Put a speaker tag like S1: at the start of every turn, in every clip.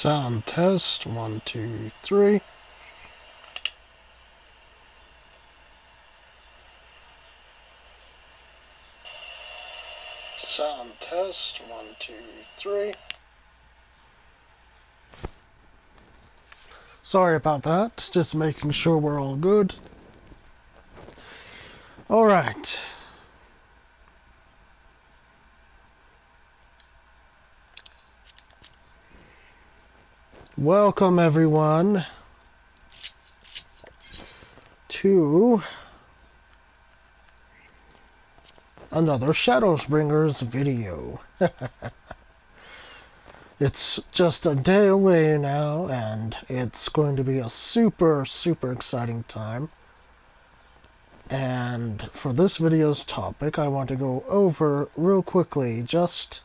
S1: Sound test, 1, 2, 3. Sound test, 1, 2, 3. Sorry about that, just making sure we're all good. Alright. Welcome everyone to another Shadowbringers video. It's just a day away now, and it's going to be a super exciting time. And for this video's topic, I want to go over real quickly just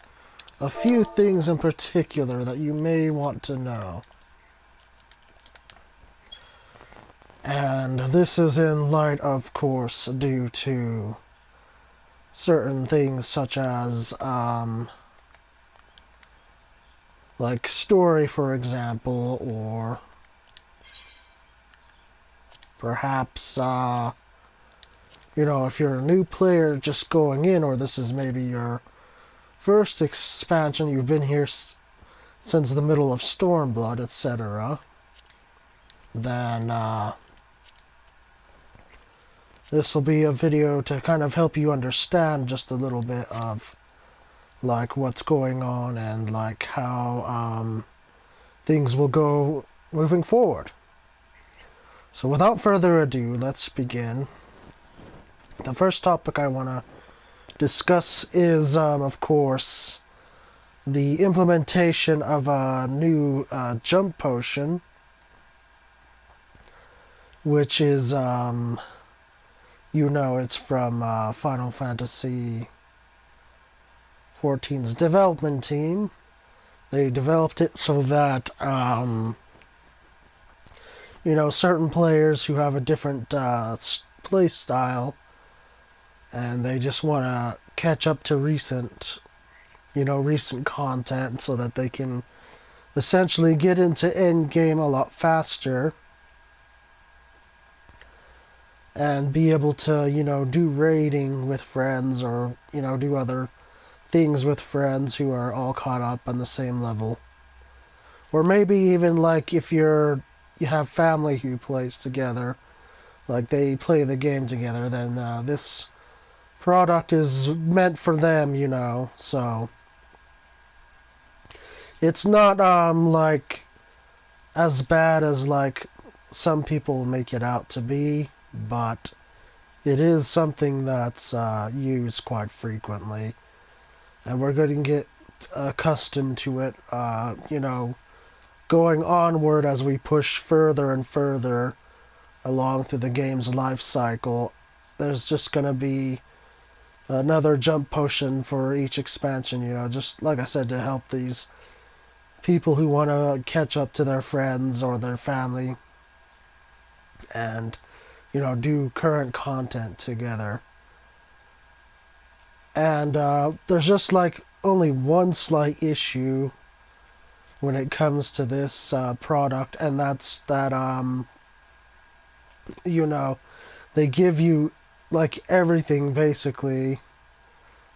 S1: a few things in particular that you may want to know. And this is in light, of course, due to certain things such as, like story, for example, or perhaps, you know, if you're a new player just going in, or this is maybe your first expansion, you've been here since the middle of Stormblood, etc., then this will be a video to kind of help you understand just a little bit of like what's going on and like how things will go moving forward. So without further ado, let's begin. The first topic I want to discuss is, of course, the implementation of a new jump potion, which is, you know, it's from Final Fantasy XIV's development team. They developed it so that, you know, certain players who have a different play style and they just want to catch up to recent content so that they can essentially get into endgame a lot faster and be able to, you know, do raiding with friends or, you know, do other things with friends who are all caught up on the same level. Or maybe even like if you have family who plays together, like they play the game together, then this product is meant for them, you know. So it's not like as bad as like some people make it out to be, but it is something that's used quite frequently, and we're going to get accustomed to it, you know, going onward as we push further and further along through the game's life cycle. There's just going to be another jump potion for each expansion, you know, just like I said, to help these people who want to catch up to their friends or their family and, you know, do current content together. And there's just like only one slight issue when it comes to this product, and that's that, you know, they give you like everything basically,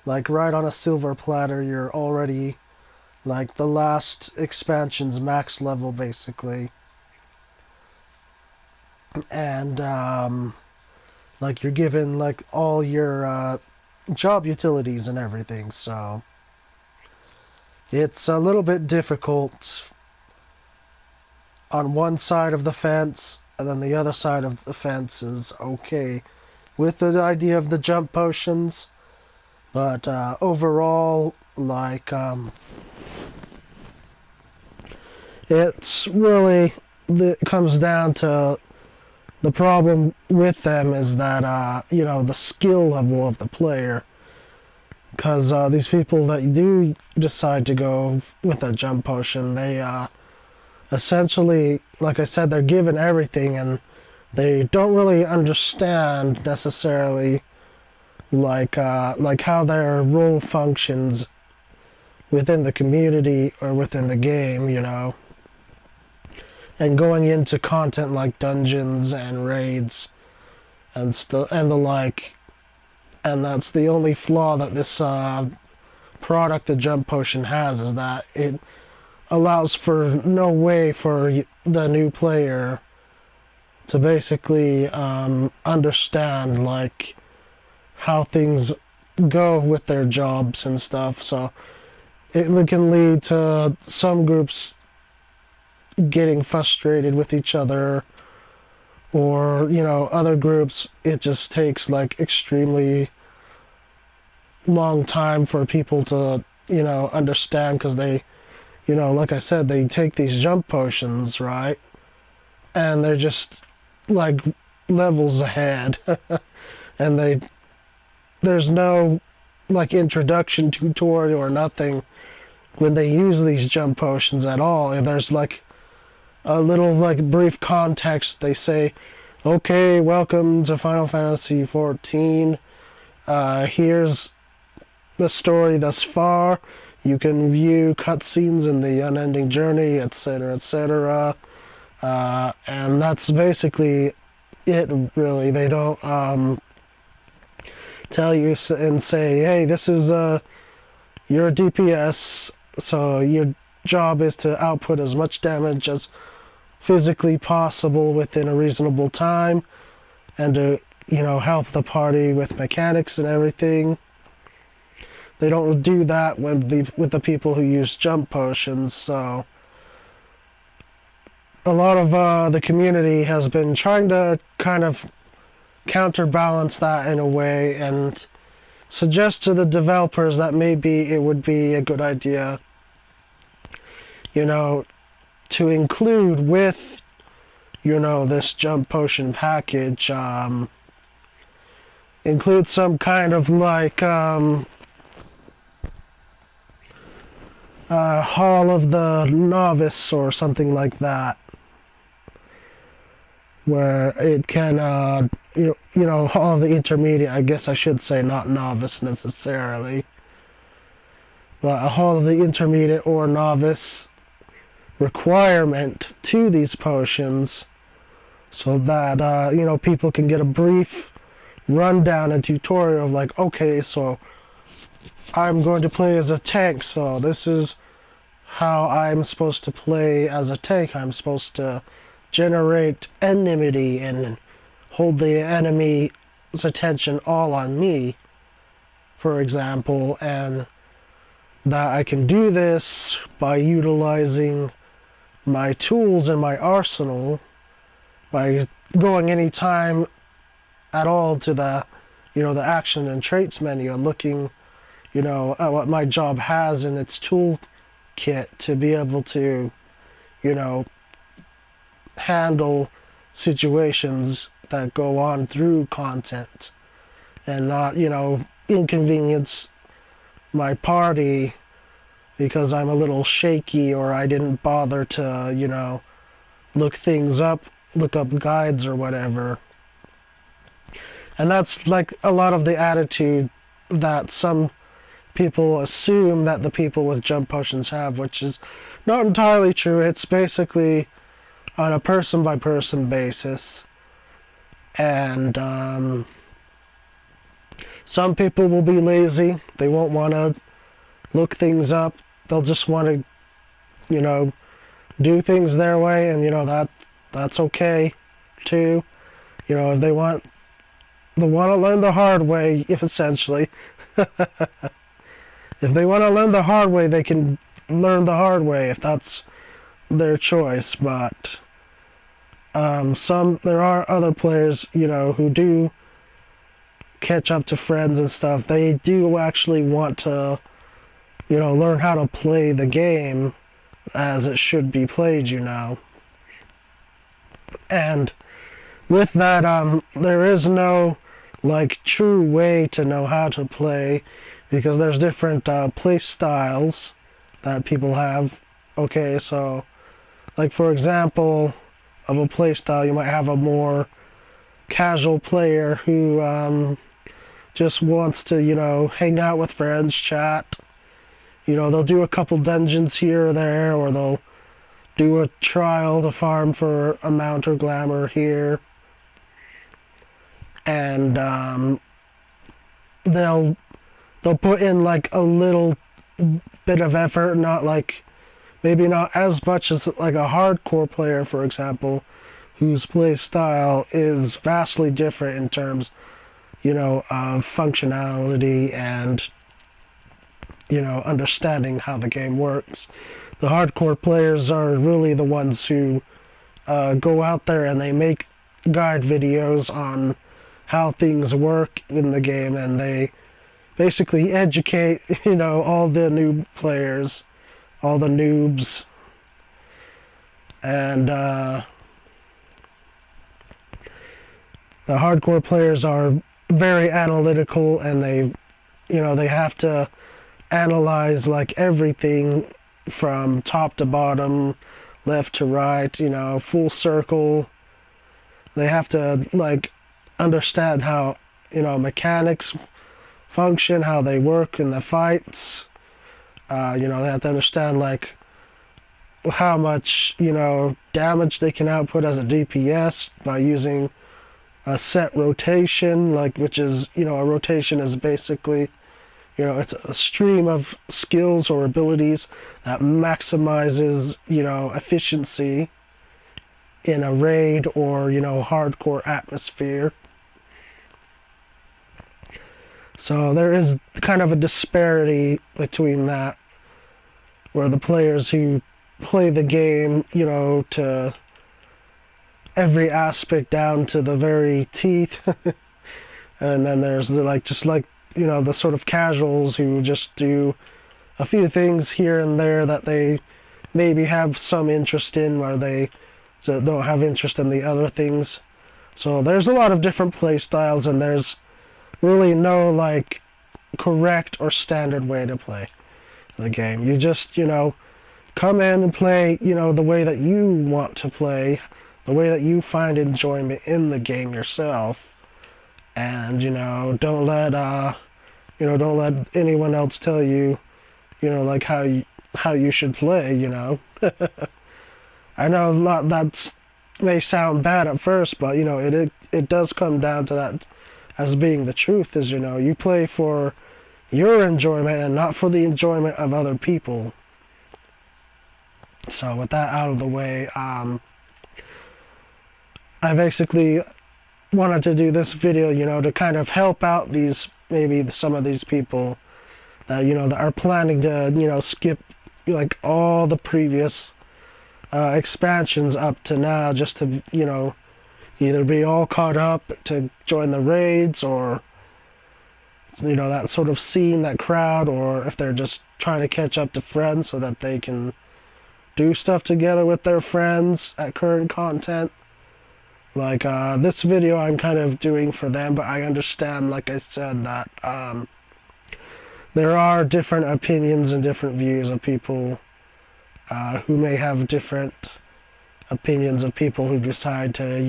S1: like right on a silver platter. You're already like the last expansion's max level basically, and like you're given like all your job utilities and everything. So it's a little bit difficult on one side of the fence, and then the other side of the fence is okay with the idea of the jump potions, but overall, like, it's really, it comes down to the problem with them is that, you know, the skill level of the player, because these people that do decide to go with a jump potion, they essentially, like I said, they're given everything, and they don't really understand necessarily like how their role functions within the community or within the game, you know. and going into content like dungeons and raids and the like. And that's the only flaw that this product, the jump potion, has, is that it allows for no way for the new player to basically understand like how things go with their jobs and stuff. So it can lead to some groups getting frustrated with each other, or other groups it just takes like extremely long time for people to understand, because they like I said, they take these jump potions, right, and they're just like levels ahead and there's no like introduction tutorial or nothing when they use these jump potions at all. And there's like a little like brief context. They say, okay, welcome to Final Fantasy XIV. Here's the story thus far. You can view cutscenes in the unending journey, etc., etc. And that's basically it, really. They don't tell you and say, hey, this is your DPS, so your job is to output as much damage as physically possible within a reasonable time, and to help the party with mechanics and everything. They don't do that with the people who use jump potions. So a lot of the community has been trying to kind of counterbalance that in a way, and suggest to the developers that maybe it would be a good idea, to include with, this jump potion package, include some kind of like Hall of the Novice or something like that, where it can, Hall of the Intermediate, I guess I should say, not Novice necessarily, but a Hall of the Intermediate or Novice requirement to these potions, so that, people can get a brief rundown and tutorial of like, okay, so I'm going to play as a tank, so this is how I'm supposed to play as a tank. I'm supposed to generate enmity and hold the enemy's attention all on me, for example, and that I can do this by utilizing my tools in my arsenal, by going any time at all to the the action and traits menu and looking at what my job has in its toolkit to be able to handle situations that go on through content, and not inconvenience my party because I'm a little shaky, or I didn't bother to look up guides or whatever. And that's like a lot of the attitude that some people assume that the people with jump potions have, which is not entirely true. It's basically on a person-by-person basis. And some people will be lazy. They won't want to look things up. They'll just want to, do things their way, and that's okay too. If they want to learn the hard way, essentially. If they want to learn the hard way, they can learn the hard way if that's their choice. But there are other players, who do catch up to friends and stuff. They do actually want to, learn how to play the game as it should be played, And with that, there is no like true way to know how to play, because there's different play styles that people have. Okay, so like for example of a play style, you might have a more casual player who just wants to hang out with friends, chat. They'll do a couple dungeons here or there, or they'll do a trial to farm for a mount or glamour here, and they'll put in like a little bit of effort, not like maybe not as much as like a hardcore player, for example, whose play style is vastly different in terms, of functionality and, understanding how the game works. The hardcore players are really the ones who go out there and they make guide videos on how things work in the game, and they basically educate, all the new players, all the noobs, and the hardcore players are very analytical, and they have to analyze like everything from top to bottom, left to right, full circle. They have to like understand how, mechanics function, how they work in the fights. They have to understand like how much, damage they can output as a DPS by using a set rotation, like, which is, a rotation is basically, it's a stream of skills or abilities that maximizes, efficiency in a raid or, hardcore atmosphere. So there is kind of a disparity between that, where the players who play the game, to every aspect down to the very teeth, and then there's the sort of casuals who just do a few things here and there that they maybe have some interest in, where they don't have interest in the other things. So there's a lot of different play styles, and there's really no like correct or standard way to play the game. You just, come in and play, the way that you want to play, the way that you find enjoyment in the game yourself, and don't let anyone else tell you, like how you should play. I know a lot that may sound bad at first, but it does come down to that as being the truth. Is you play for your enjoyment and not for the enjoyment of other people. So with that out of the way, I basically wanted to do this video, to kind of help out maybe some of these people that, that are planning to, skip like all the previous expansions up to now, just to, either be all caught up to join the raids, or, that sort of scene, that crowd, or if they're just trying to catch up to friends so that they can do stuff together with their friends at current content. Like, this video I'm kind of doing for them, but I understand, like I said, that there are different opinions and different views of people who may have different opinions of people who decide to,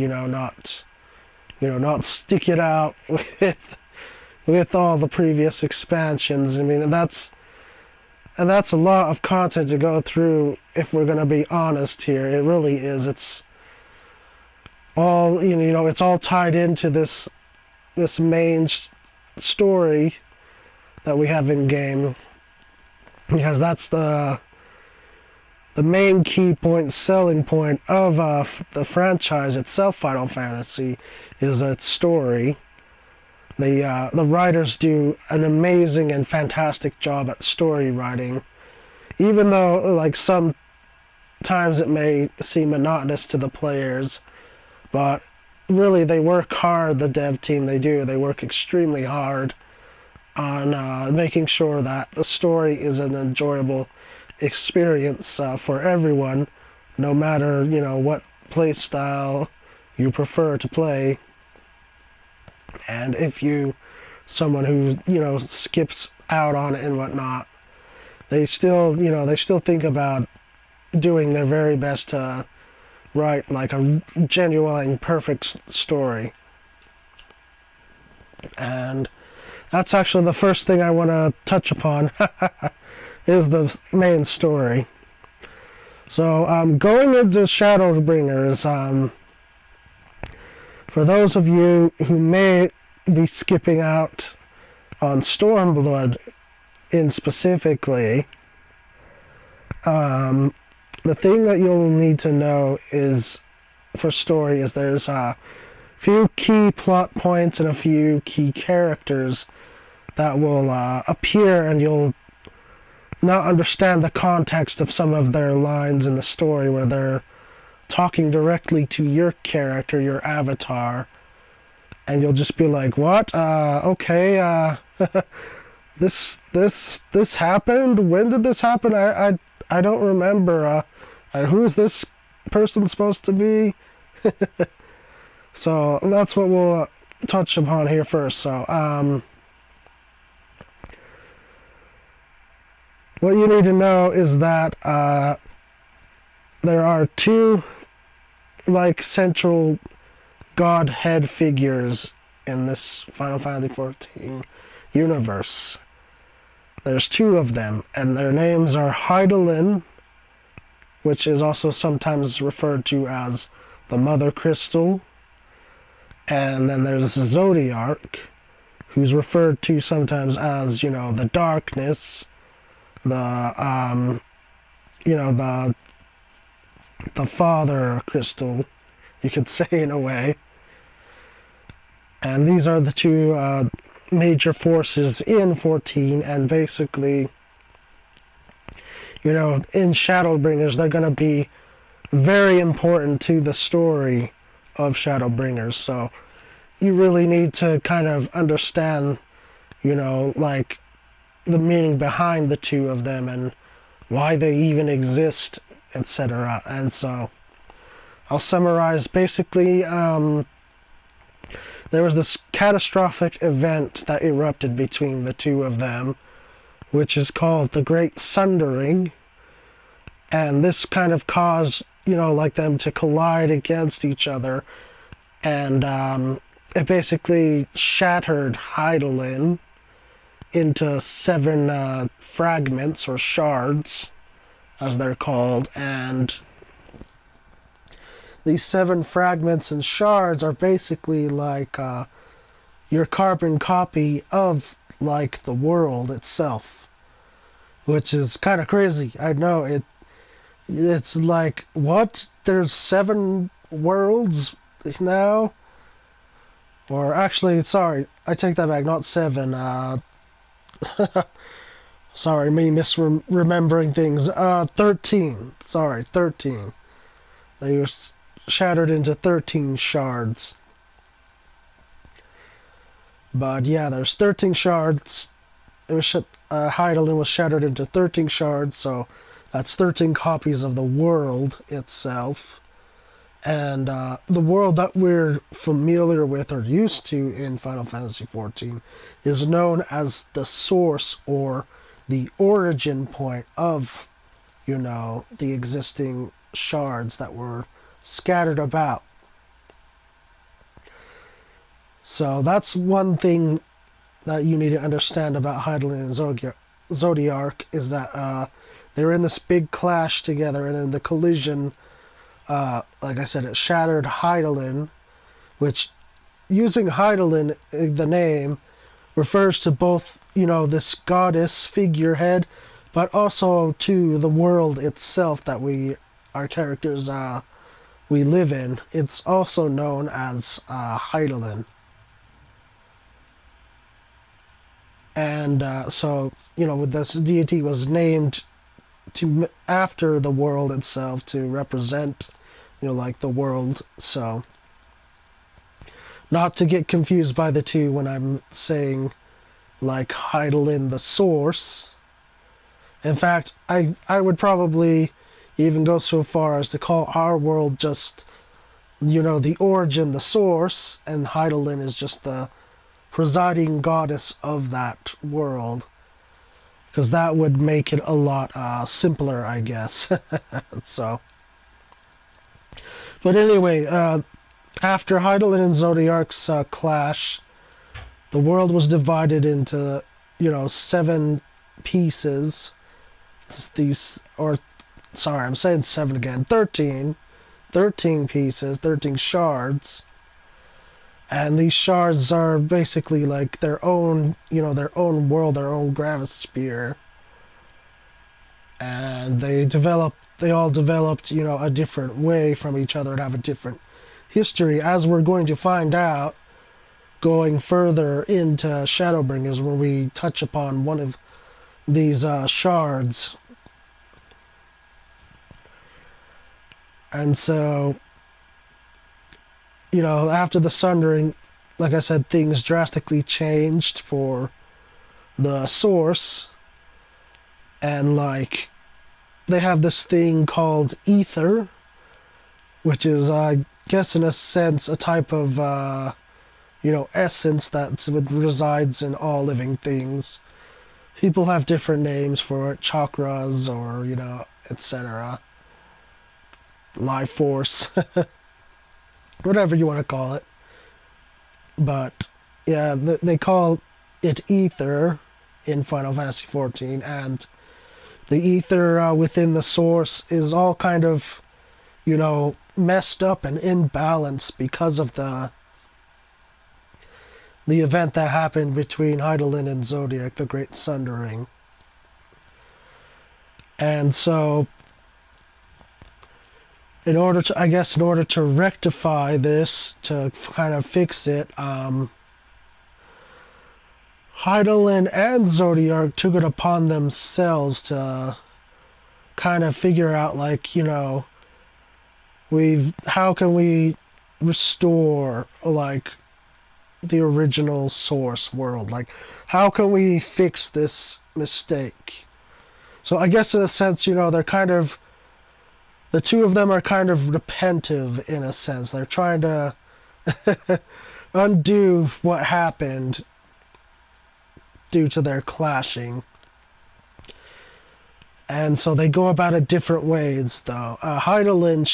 S1: not stick it out with all the previous expansions. I mean, and that's a lot of content to go through, if we're going to be honest here. It really is. It's all, it's all tied into this main story that we have in game, because that's the main key point, selling point of the franchise itself. Final Fantasy is its story. The writers do an amazing and fantastic job at story writing, even though like sometimes it may seem monotonous to the players. But really, they work hard, the dev team, they work extremely hard on making sure that the story is an enjoyable experience for everyone, no matter, what play style you prefer to play. And if someone who, skips out on it and whatnot, they still think about doing their very best to write like a genuine, perfect story. And that's actually the first thing I want to touch upon, is the main story. So, going into Shadowbringers, for those of you who may be skipping out on Stormblood in specifically, the thing that you'll need to know is, for story, is there's a few key plot points and a few key characters that will appear, and you'll not understand the context of some of their lines in the story where they're talking directly to your character, your avatar, and you'll just be like, what? Okay, this happened? When did this happen? I don't remember. Who is this person supposed to be? So that's what we'll touch upon here first. So, what you need to know is that there are two, like, central godhead figures in this Final Fantasy XIV universe. There's two of them, and their names are Hydaelyn, which is also sometimes referred to as the Mother Crystal, and then there's Zodiark, who's referred to sometimes as, the Darkness, the Father Crystal, you could say, in a way. And these are the two major forces in 14, and basically, in Shadowbringers, they're going to be very important to the story of Shadowbringers. So you really need to kind of understand, like, the meaning behind the two of them and why they even exist, etc. And so I'll summarize. Basically, there was this catastrophic event that erupted between the two of them, which is called the Great Sundering, and this kind of caused, like, them to collide against each other, and it basically shattered Hydaelyn into 7 fragments, or shards, as they're called, and these 7 fragments and shards are basically like your carbon copy of, like, the world itself, which is kind of crazy. I know it's like, what? There's 7 worlds now? Or actually, sorry, I take that back, not 7. Sorry, me misremembering things. 13. Sorry, 13. They were shattered into 13 shards. But yeah, there's 13 shards. Hydaelyn was shattered into 13 shards, so that's 13 copies of the world itself. And the world that we're familiar with or used to in Final Fantasy XIV is known as the source, or the origin point of, the existing shards that were scattered about. So that's one thing that you need to understand about Hydaelyn and Zodiark, is that they were in this big clash together, and in the collision, like I said, it shattered Hydaelyn, which, using Hydaelyn, the name, refers to both, this goddess figurehead, but also to the world itself that our characters, we live in. It's also known as Hydaelyn. And so, this deity was named after the world itself, to represent, like, the world. So, not to get confused by the two when I'm saying, like, Hydaelyn the source. In fact, I would probably even go so far as to call our world just, the origin, the source, and Hydaelyn is just the presiding goddess of that world, because that would make it a lot simpler, I guess. So, but anyway, after Hydaelyn and Zodiark's clash, the world was divided into, 7 pieces. These, or sorry, I'm saying 7 again. 13 pieces, 13 shards. And these shards are basically like their own, their own world, their own gravisphere. And they all developed, a different way from each other and have a different history, as we're going to find out going further into Shadowbringers, where we touch upon one of these shards. And so, after the Sundering, like I said, things drastically changed for the Source. And, like, they have this thing called ether, which is, I guess, in a sense, a type of, essence that resides in all living things. People have different names for it, chakras or, etc. Life force. Whatever you want to call it. But, yeah, they call it ether in Final Fantasy XIV, and the ether within the Source is all kind of, messed up and imbalanced because of the event that happened between Hydaelyn and Zodiac, the Great Sundering. And so, in order to rectify this, to kind of fix it, Hydaelyn and Zodiac took it upon themselves to kind of figure out, like, how can we restore, like, the original Source world? Like, how can we fix this mistake? So I guess in a sense, they're kind of, the two of them are kind of repentive in a sense. They're trying to undo what happened due to their clashing. And so they go about it different ways, though. Hydaelyn,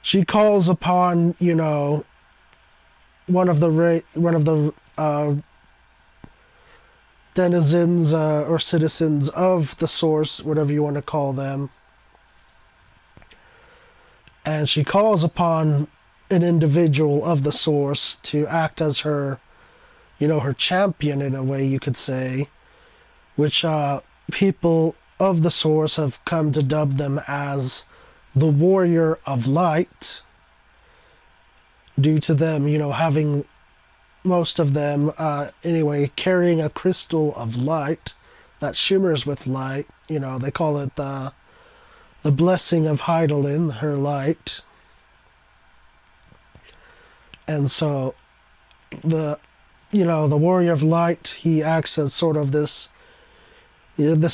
S1: she calls upon, one of the denizens or citizens of the Source, whatever you want to call them. And she calls upon an individual of the Source to act as her, her champion in a way, you could say, which people of the Source have come to dub them as the Warrior of Light, due to them, having, most of them, anyway, carrying a crystal of light that shimmers with light. They call it the blessing of Hydaelyn, her light. And so, the Warrior of Light, he acts as sort of this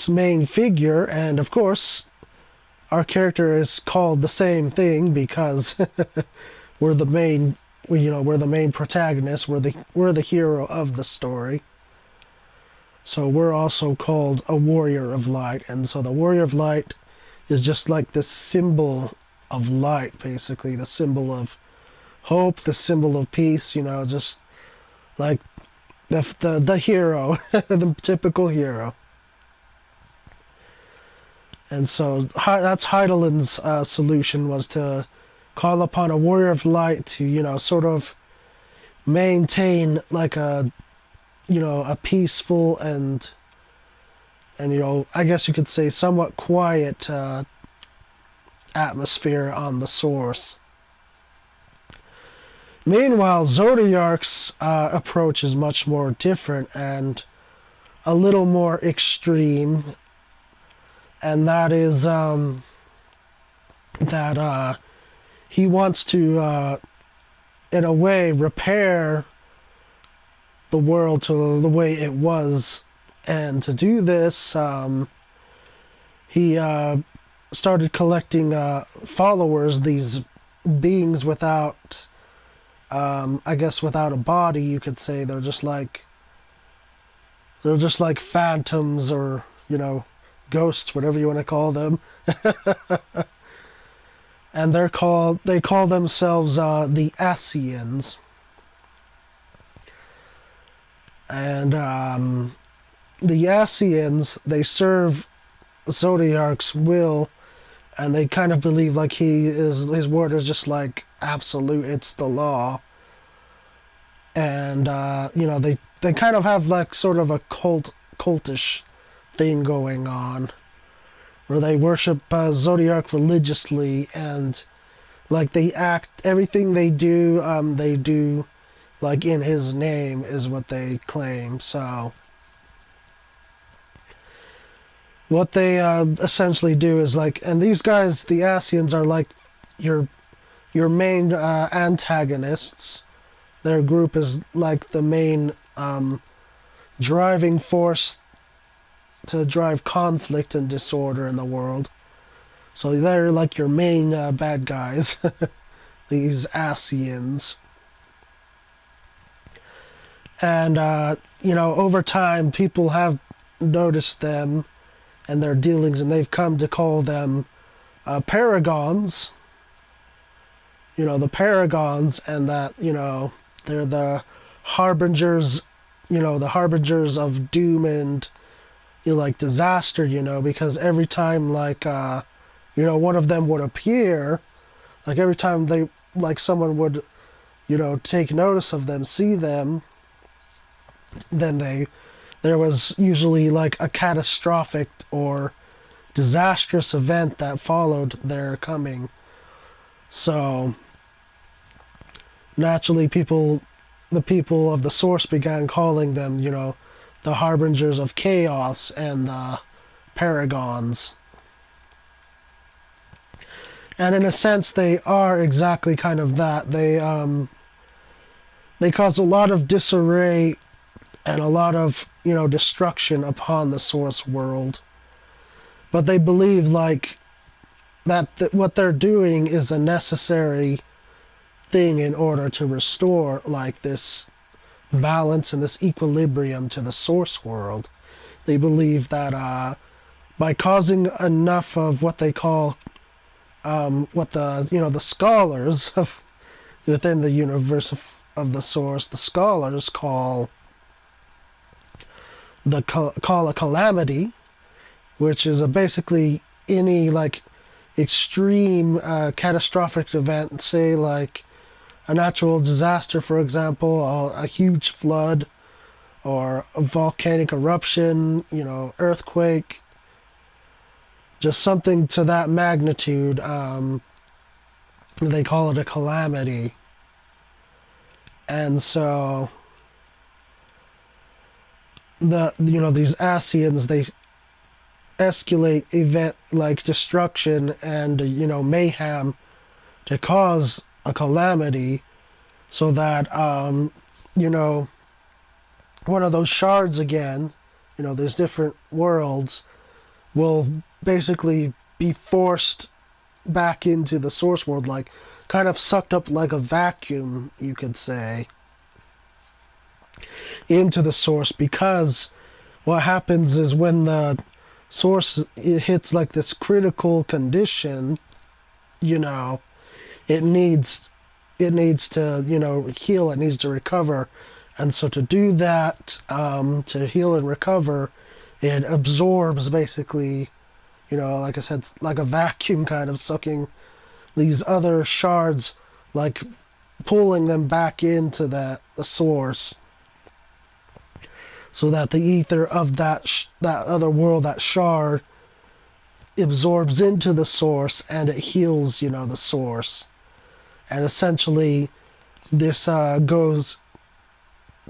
S1: main figure, and of course, our character is called the same thing because we're the main protagonist, we're the hero of the story. So we're also called a Warrior of Light, and so the Warrior of Light is just like this symbol of light, basically, the symbol of hope, the symbol of peace, just like the hero, the typical hero. And so that's Hydaelyn's solution, was to call upon a Warrior of Light to, sort of maintain like a peaceful and I guess you could say somewhat quiet atmosphere on the Source. Meanwhile, Zodiac's approach is much more different and a little more extreme, and that is that he wants to, in a way, repair the world to the way it was. And to do this, he started collecting followers, these beings without, I guess, without a body, you could say. They're just like phantoms, or ghosts, whatever you want to call them. And they call themselves the Ascians. And the Ascians, they serve Zodiarch's will, and they kind of believe like his word is just like absolute, it's the law. And they kind of have like sort of a cultish thing going on, where they worship Zodiarch religiously, and like everything they do like in his name is what they claim. So what they essentially do is like, and these guys, the Asians, are like your main antagonists. Their group is like the main driving force to drive conflict and disorder in the world. So they're like your main bad guys, these Asians. And, over time, people have noticed them and their dealings, and they've come to call them paragons. The paragons, and that, they're the harbingers, the harbingers of doom and, like, disaster, because every time, like, one of them would appear, like, every time someone would, take notice of them, see them, then there was usually like a catastrophic or disastrous event that followed their coming. So naturally, the people of the source began calling them, the harbingers of chaos and the paragons. And in a sense, they are exactly kind of that. They cause a lot of disarray and a lot of, destruction upon the source world. But they believe, like, that what they're doing is a necessary thing in order to restore, like, this balance and this equilibrium to the source world. They believe that by causing enough of what they call, what the scholars within the universe of the source, the scholars call a calamity, which is basically any like extreme catastrophic event, say like a natural disaster, for example, a huge flood, or a volcanic eruption, earthquake, just something to that magnitude. They call it a calamity. And so these Asians, they escalate event like destruction and mayhem to cause a calamity, so that one of those shards again, there's different worlds, will basically be forced back into the source world, like kind of sucked up like a vacuum, you could say, into the source. Because what happens is when the source hits like this critical condition, it needs to heal, it needs to recover. And so to do that, to heal and recover, it absorbs basically, like I said, like a vacuum, kind of sucking these other shards, like pulling them back into the source, so that the ether of that other world, that shard, absorbs into the source, and it heals, the source. And essentially, this goes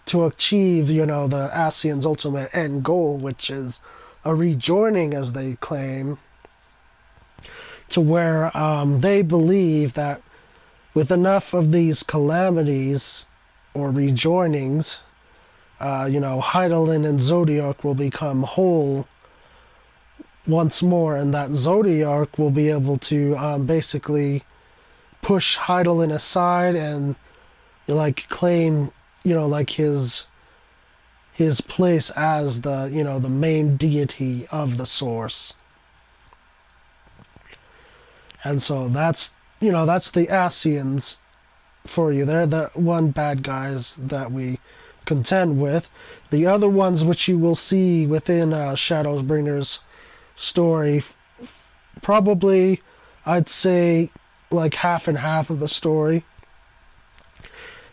S1: to achieve, the Asians' ultimate end goal, which is a rejoining, as they claim, to where they believe that with enough of these calamities or rejoinings, Hydaelyn and Zodiarch will become whole once more, and that Zodiarch will be able to basically push Hydaelyn aside and claim his place as the the main deity of the source. And so that's the Asians for you. They're the one bad guys that we contend with. The other ones which you will see within Shadowbringers story. Probably, I'd say, like half and half of the story.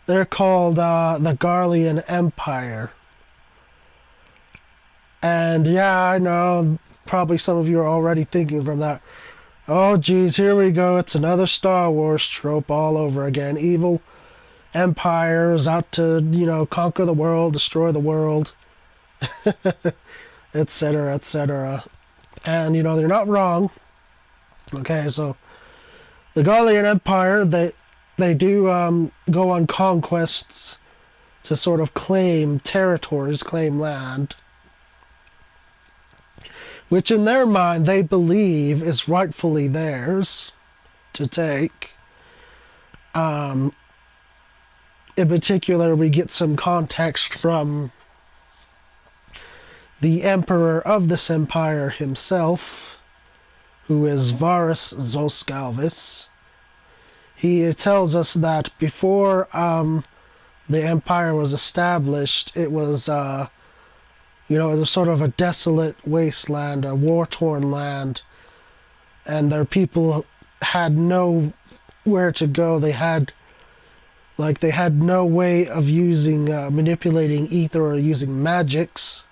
S1: They're called the Garleon Empire. And yeah, I know, probably some of you are already thinking from that, oh geez, here we go, it's another Star Wars trope all over again. Evil empires out to, conquer the world, destroy the world, etc., etc. And, they're not wrong. Okay, so the Garleon Empire, they do go on conquests to sort of claim territories, claim land, which in their mind they believe is rightfully theirs to take. In particular, we get some context from the emperor of this empire himself, who is Varus Zoskalvis. He tells us that before the empire was established, it was, it was sort of a desolate wasteland, a war-torn land, and their people had nowhere to go. They had no way of using, manipulating ether or using magics,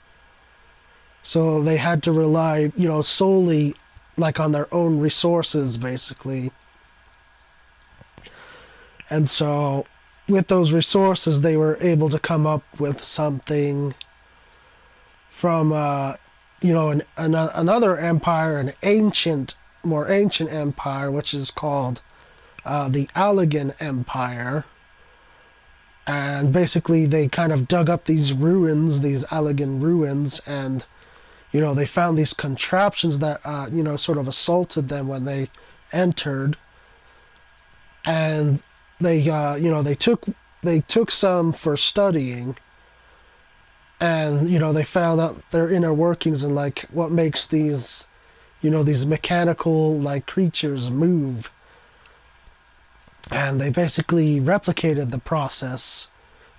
S1: so they had to rely, solely, on their own resources, basically. And so, with those resources, they were able to come up with something from, another empire, an more ancient empire, which is called the Allegan Empire. And basically, they kind of dug up these ruins, these Allegan ruins, and, they found these contraptions that, sort of assaulted them when they entered. And they took some for studying, and they found out their inner workings and what makes these these mechanical creatures move, and they basically replicated the process,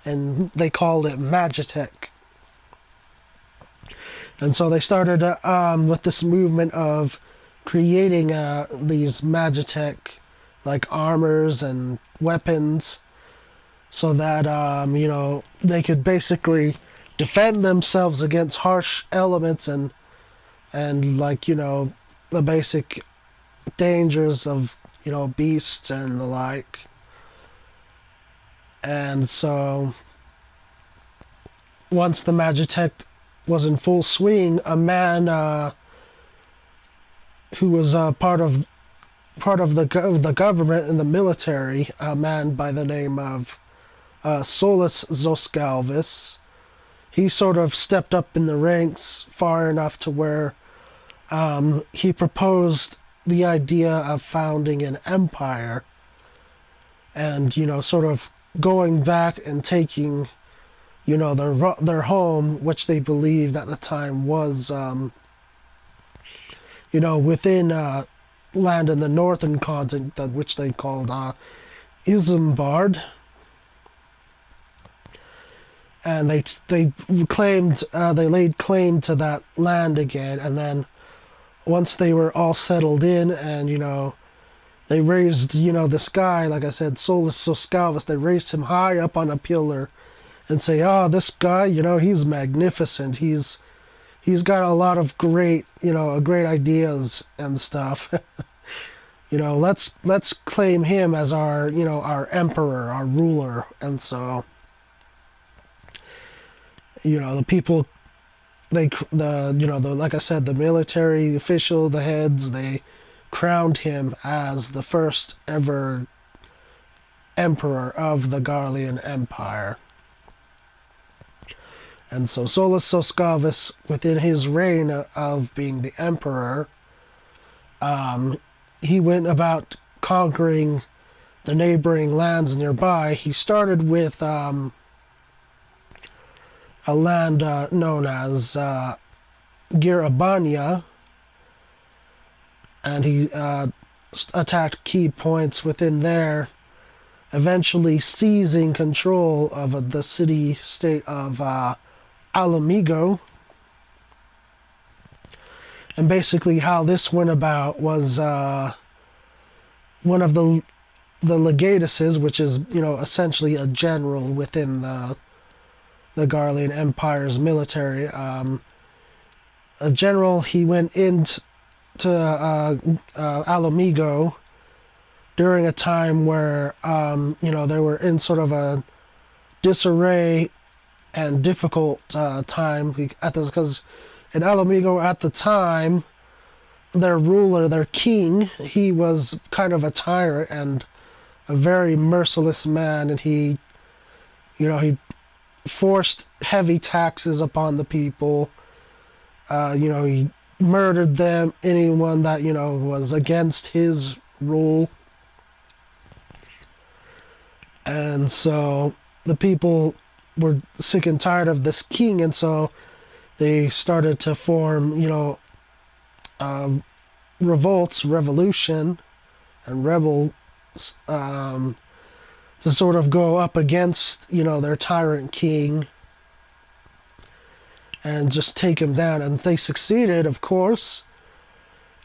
S1: and they called it Magitech. And so they started with this movement of creating these Magitech armors and weapons, so that they could basically defend themselves against harsh elements and the basic dangers of beasts and the like. And so once the Magitech was in full swing, a man who was part of the government and the military, a man by the name of Solus Zoskalvis, he sort of stepped up in the ranks far enough to where he proposed the idea of founding an empire, and sort of going back and taking their home, which they believed at the time was within land in the northern continent, which they called Isambard. And they claimed they laid claim to that land again, and then once they were all settled in, and they raised this guy, like I said, Solus Zoskalvis, they raised him high up on a pillar and say, oh, this guy, he's magnificent, he's got a lot of great great ideas and stuff. Let's claim him as our our emperor, our ruler. And so the people, like I said, the military official, the heads, they crowned him as the first ever emperor of the Garleon Empire. And so Solus Zoskalvis, within his reign of being the emperor, he went about conquering the neighboring lands nearby. He started with a land known as Girabania, and he attacked key points within there, eventually seizing control of the city-state of Alamigo. And basically how this went about was one of the legatuses, which is, essentially a general within the Garleon Empire's military. A general, he went into Alamigo during a time where, they were in sort of a disarray and difficult time because in Alamigo at the time, their ruler, their king, he was kind of a tyrant and a very merciless man, and he forced heavy taxes upon the people. He murdered anyone that, was against his rule. And so the people were sick and tired of this king, and so they started to form, revolution, and rebel, to sort of go up against, their tyrant king and just take him down. And they succeeded, of course.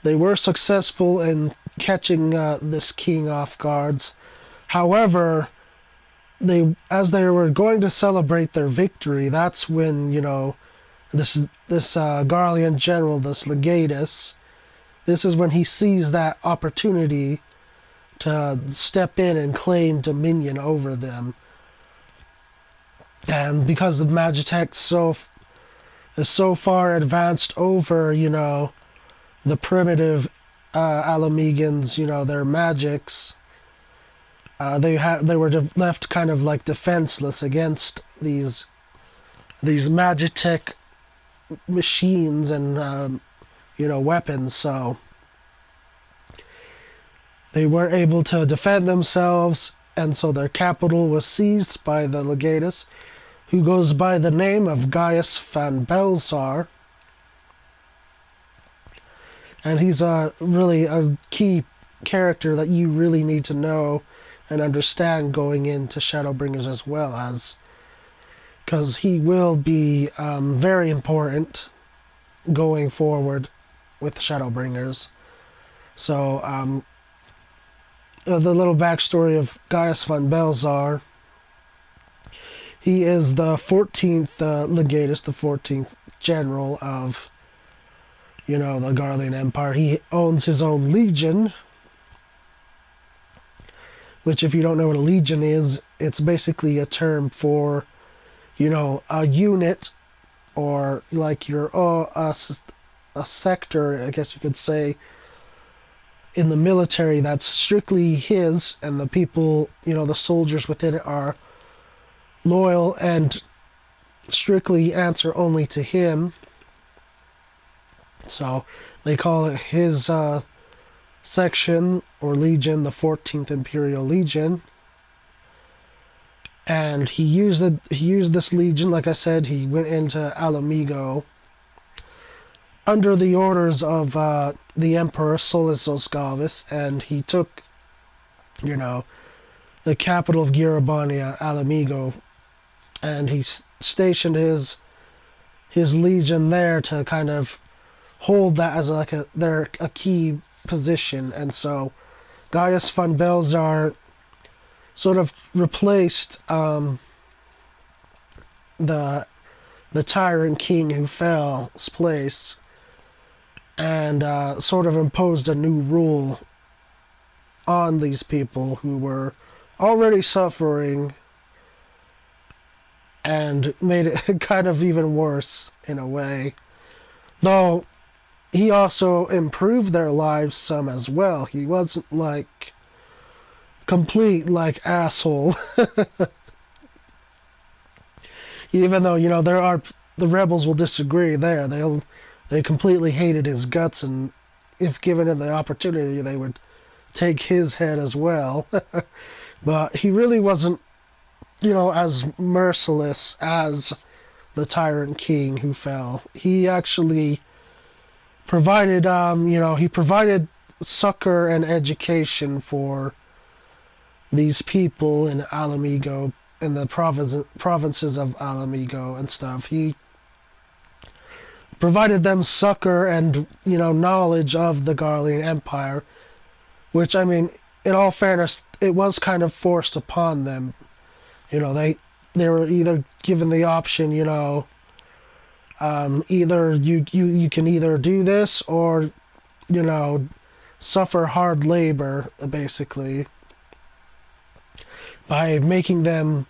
S1: They were successful in catching this king off guards. However, as they were going to celebrate their victory, that's when, this Garleon general, this legatus, this is when he sees that opportunity to step in and claim dominion over them. And because the Magitech is so far advanced over, the primitive Alamegans, their magics, they were left kind of like defenseless against these Magitech machines and weapons. So they weren't able to defend themselves, and so their capital was seized by the legatus, who goes by the name of Gaius van Belzar. And he's really a key character that you really need to know and understand going into Shadowbringers as well, as because he will be very important going forward with Shadowbringers. So the little backstory of Gaius van Belzar: he is the 14th legatus, the 14th general of, the Garleon Empire. He owns his own legion, which, if you don't know what a legion is, it's basically a term for, a unit, or like a sector, I guess you could say, in the military that's strictly his, and the people, the soldiers within it are loyal and strictly answer only to him. So they call it his section or legion, the 14th Imperial Legion. And he used this legion, like I said. He went into Alamigo under the orders of the Emperor Solisos Galvis, and he took, the capital of Giribania, Alamigo, and he stationed his legion there to kind of hold that as a key position. And so Gaius van Belzar sort of replaced the tyrant king who fell's place, and sort of imposed a new rule on these people who were already suffering, and made it kind of even worse in a way. Though he also improved their lives some as well. He wasn't like complete asshole. Even though, the rebels will disagree there. They completely hated his guts, and if given the opportunity, they would take his head as well. But he really wasn't, as merciless as the tyrant king who fell. He actually provided, he provided succor and education for these people in Alamigo, in the provinces of Alamigo and stuff. He provided them succor and, knowledge of the Garleon Empire, which, I mean, in all fairness, it was kind of forced upon them. They were either given the option, either you can either do this or, suffer hard labor, basically, by making them,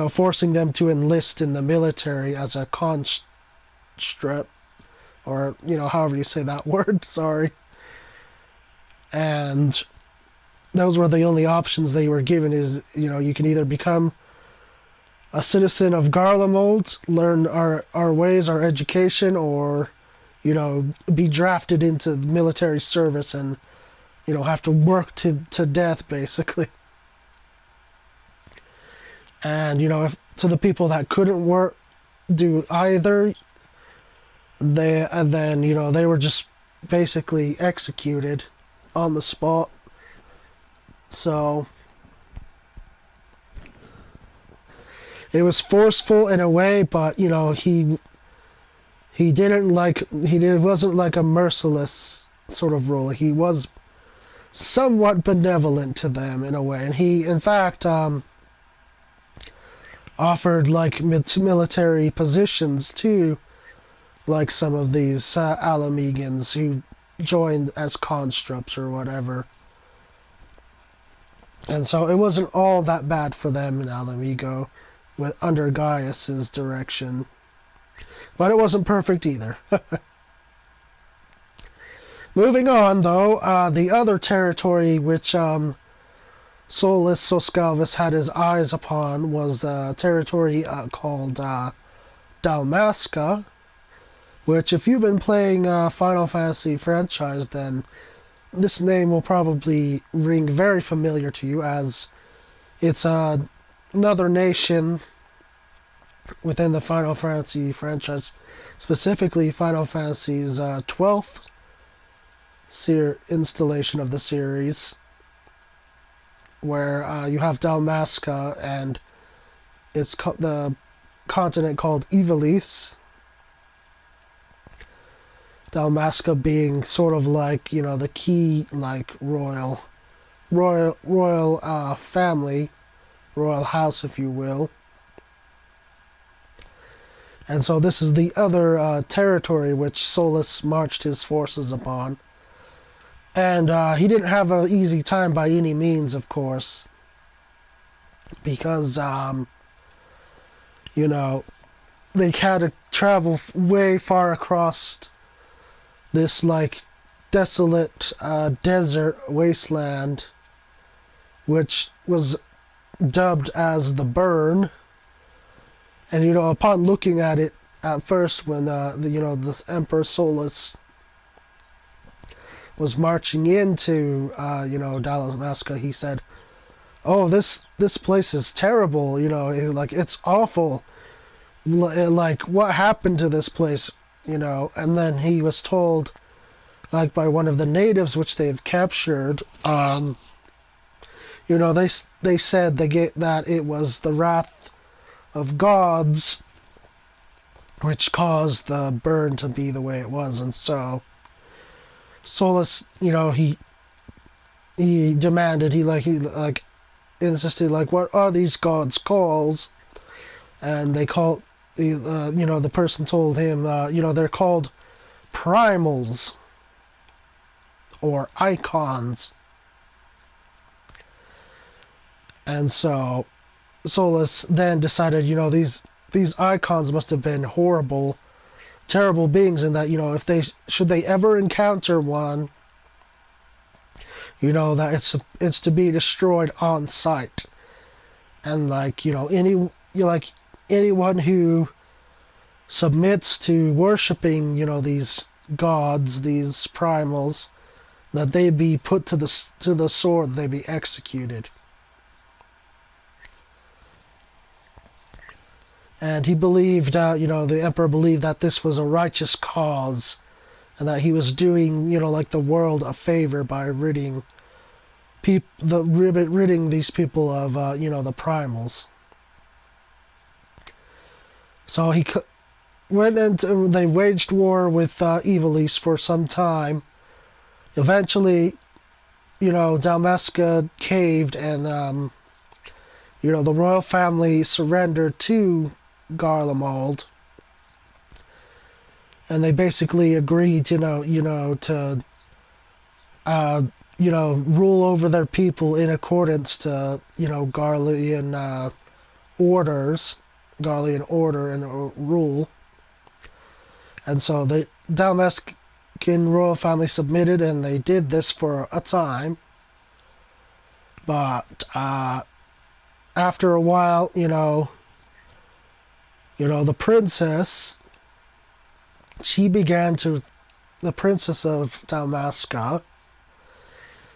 S1: forcing them to enlist in the military as a conscript, or, however you say that word, sorry. And those were the only options they were given is, you can either become a citizen of Garlemald, learn our ways, our education, or, be drafted into military service and, have to work to death, basically. And, if to the people that couldn't do either, they were just basically executed on the spot. So it was forceful in a way, but he wasn't like a merciless sort of ruler. He was somewhat benevolent to them in a way, and he in fact offered like military positions to like some of these Alamegans who joined as conscripts or whatever. And so it wasn't all that bad for them in Alamego under Gaius's direction. But it wasn't perfect either. Moving on, though, the other territory which Solus Soscalvus had his eyes upon was a territory called Dalmasca, which if you've been playing Final Fantasy franchise, then this name will probably ring very familiar to you, as it's another nation within the Final Fantasy franchise, specifically Final Fantasy's 12th installation of the series, where you have Dalmasca, and it's the continent called Ivalice. Dalmasca being sort of like, the key, like, royal family, royal house, if you will. And so this is the other territory which Solus marched his forces upon. And he didn't have an easy time by any means, of course, because, they had to travel way far across this, like, desolate desert wasteland, which was dubbed as the Burn. And, upon looking at it at first, when, the Emperor Solus was marching into, Dalmasca, he said, "Oh, this place is terrible, like, it's awful. Like, what happened to this place?" And then he was told, like, by one of the natives which they've captured, they said that it was the wrath of gods which caused the burn to be the way it was. And so Solus, he demanded, he insisted, like, what are these gods' calls? And they called, the person told him, they're called primals, or icons. And so Solus then decided, these icons must have been horrible, terrible beings, and that, if should they ever encounter one, that it's to be destroyed on sight. And anyone who submits to worshiping, these gods, these primals, that they be put to the sword, they be executed. And he believed, the emperor believed that this was a righteous cause, and that he was doing, the world a favor by ridding these people of, the primals. So they waged war with Ivalice for some time. Eventually, Dalmasca caved, and the royal family surrendered to Garlemald, and they basically agreed, to rule over their people in accordance to, Garleon orders, Garleon order and rule. And so the Dalmascan royal family submitted, and they did this for a time. But after a while, the princess, the princess of Dalmasca,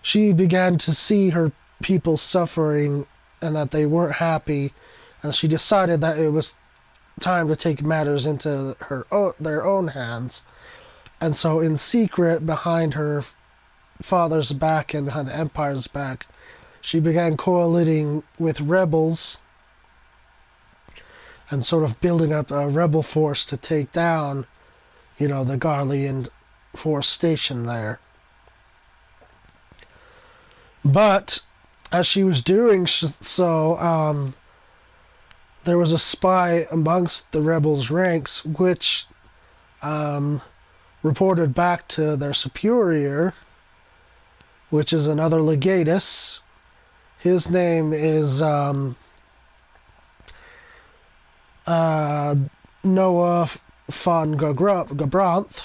S1: she began to see her people suffering and that they weren't happy, and she decided that it was time to take matters into their own hands. And so in secret, behind her father's back and behind the Empire's back, she began coaliting with rebels and sort of building up a rebel force to take down, the Garleon force stationed there. But as she was doing so, there was a spy amongst the rebels' ranks which reported back to their superior, which is another legatus. His name is Noah von Gabranth,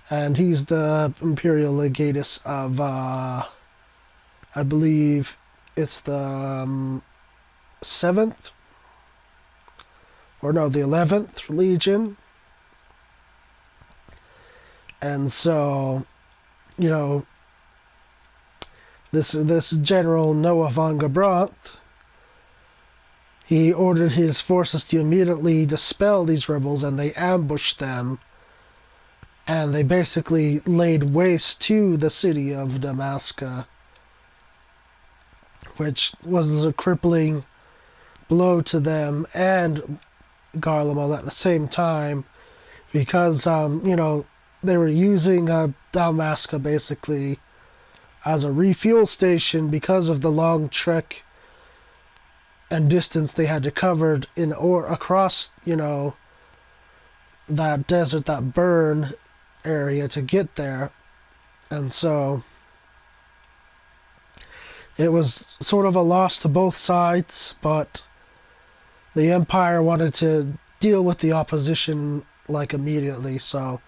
S1: and he's the imperial legatus of, I believe it's the 7th, or no, the 11th Legion. And so, this General Noah von Gabranth, he ordered his forces to immediately dispel these rebels, and they ambushed them, and they basically laid waste to the city of Dalmasca, which was a crippling blow to them and Garlemald at the same time, because they were using Dalmasca basically as a refuel station because of the long trek and distance they had to cover across that desert, that burn area to get there. And so it was sort of a loss to both sides, but the Empire wanted to deal with the opposition immediately, so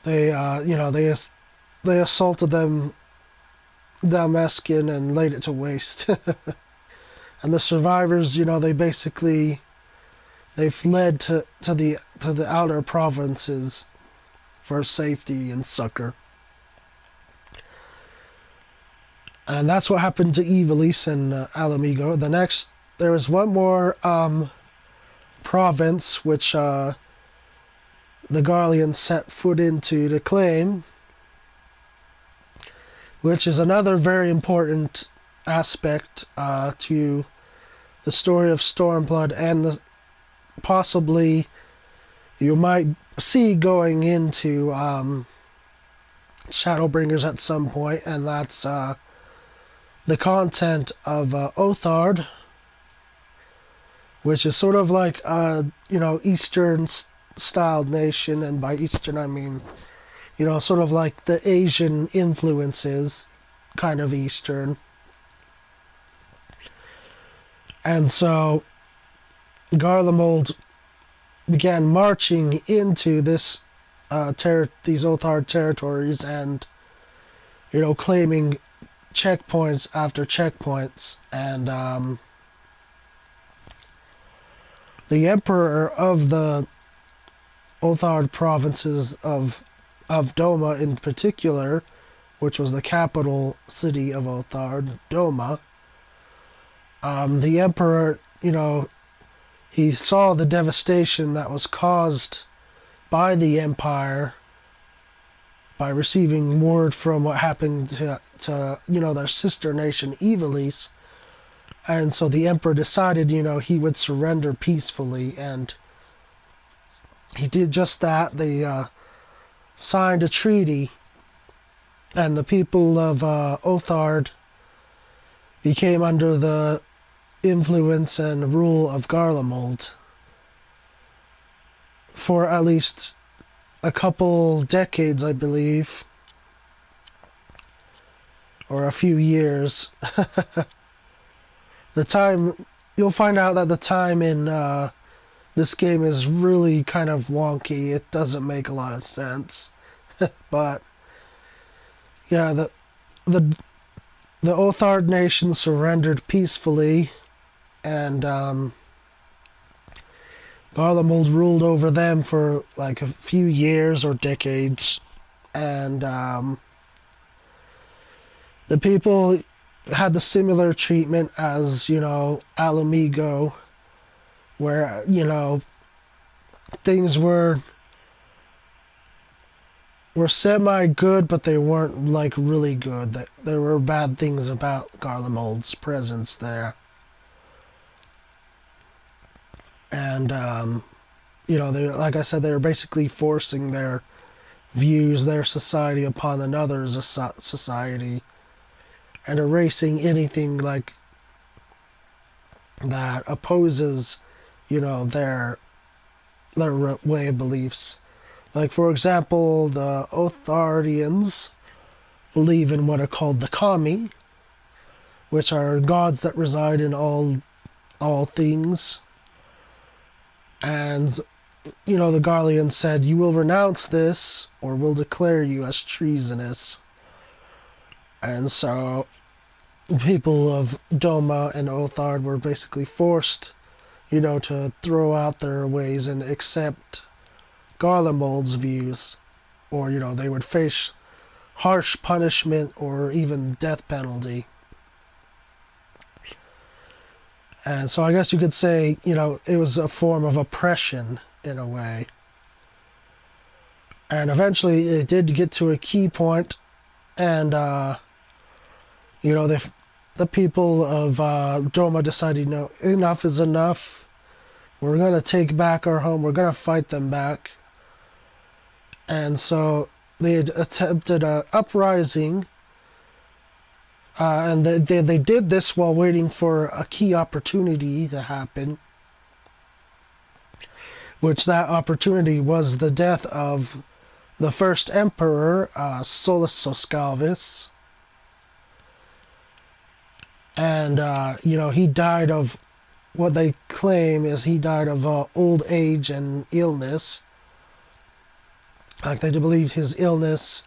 S1: they they assaulted them Dalmascan and laid it to waste. And the survivors, they fled to the outer provinces for safety and succor. And that's what happened to Ivalice and Alamigo. There was one more province which the Garleons set foot into to claim, which is another very important aspect to the story of Stormblood, and possibly you might see going into Shadowbringers at some point, and that's the content of Othard, which is sort of like Eastern-styled nation, and by Eastern I mean, sort of like the Asian influences, kind of Eastern. And so Garlemald began marching into these Othard territories and, claiming checkpoints after checkpoints. And the emperor of the Othard provinces of Doma in particular, which was the capital city of Othard, Doma, the emperor, he saw the devastation that was caused by the Empire by receiving word from what happened to their sister nation, Ivalice, And so the emperor decided, he would surrender peacefully, and he did just that. They signed a treaty, and the people of Othard became under the influence and rule of Garlemald for at least a couple decades, I believe, or a few years. The time, you'll find out that the time in this game is really kind of wonky. It doesn't make a lot of sense. But yeah, the Othard nation surrendered peacefully, and Garlemald ruled over them for like a few years or decades, and the people had the similar treatment as, Alamigo, where, things were semi-good, but they weren't, like, really good. There were bad things about Garlemald's presence there. And, like I said, they were basically forcing their views, their society upon another's society, and erasing anything like that opposes, their way of beliefs. Like, for example, the Othardians believe in what are called the Kami, which are gods that reside in all things. And, the Garleon said, "You will renounce this, or we'll declare you as treasonous." And so people of Doma and Othard were basically forced, to throw out their ways and accept Garlemald's views, or, they would face harsh punishment or even death penalty. And so I guess you could say, it was a form of oppression in a way. And eventually it did get to a key point, and, the people of Doma decided, enough is enough. We're going to take back our home. We're going to fight them back. And so they had attempted an uprising, and they did this while waiting for a key opportunity to happen, which that opportunity was the death of the first emperor, Solus. And, he died of, what they claim is he died of old age and illness. Like, they believe his illness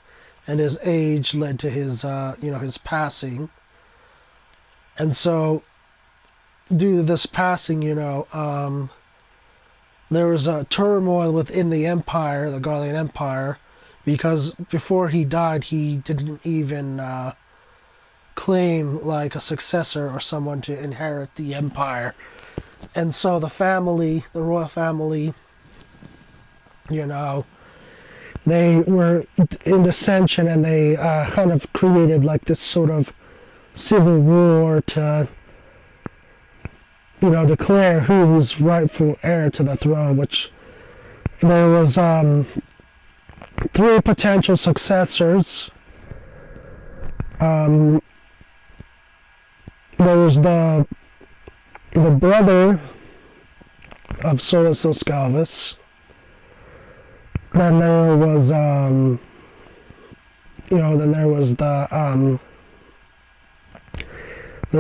S1: and his age led to his, his passing. And so, due to this passing, there was a turmoil within the empire, the Garleon Empire, because before he died, he didn't even claim like a successor or someone to inherit the empire. And so the royal family, they were in dissension, and they kind of created like this sort of civil war to, declare who was rightful heir to the throne, which there was 3 potential successors. There was the brother of Solus. Then there was the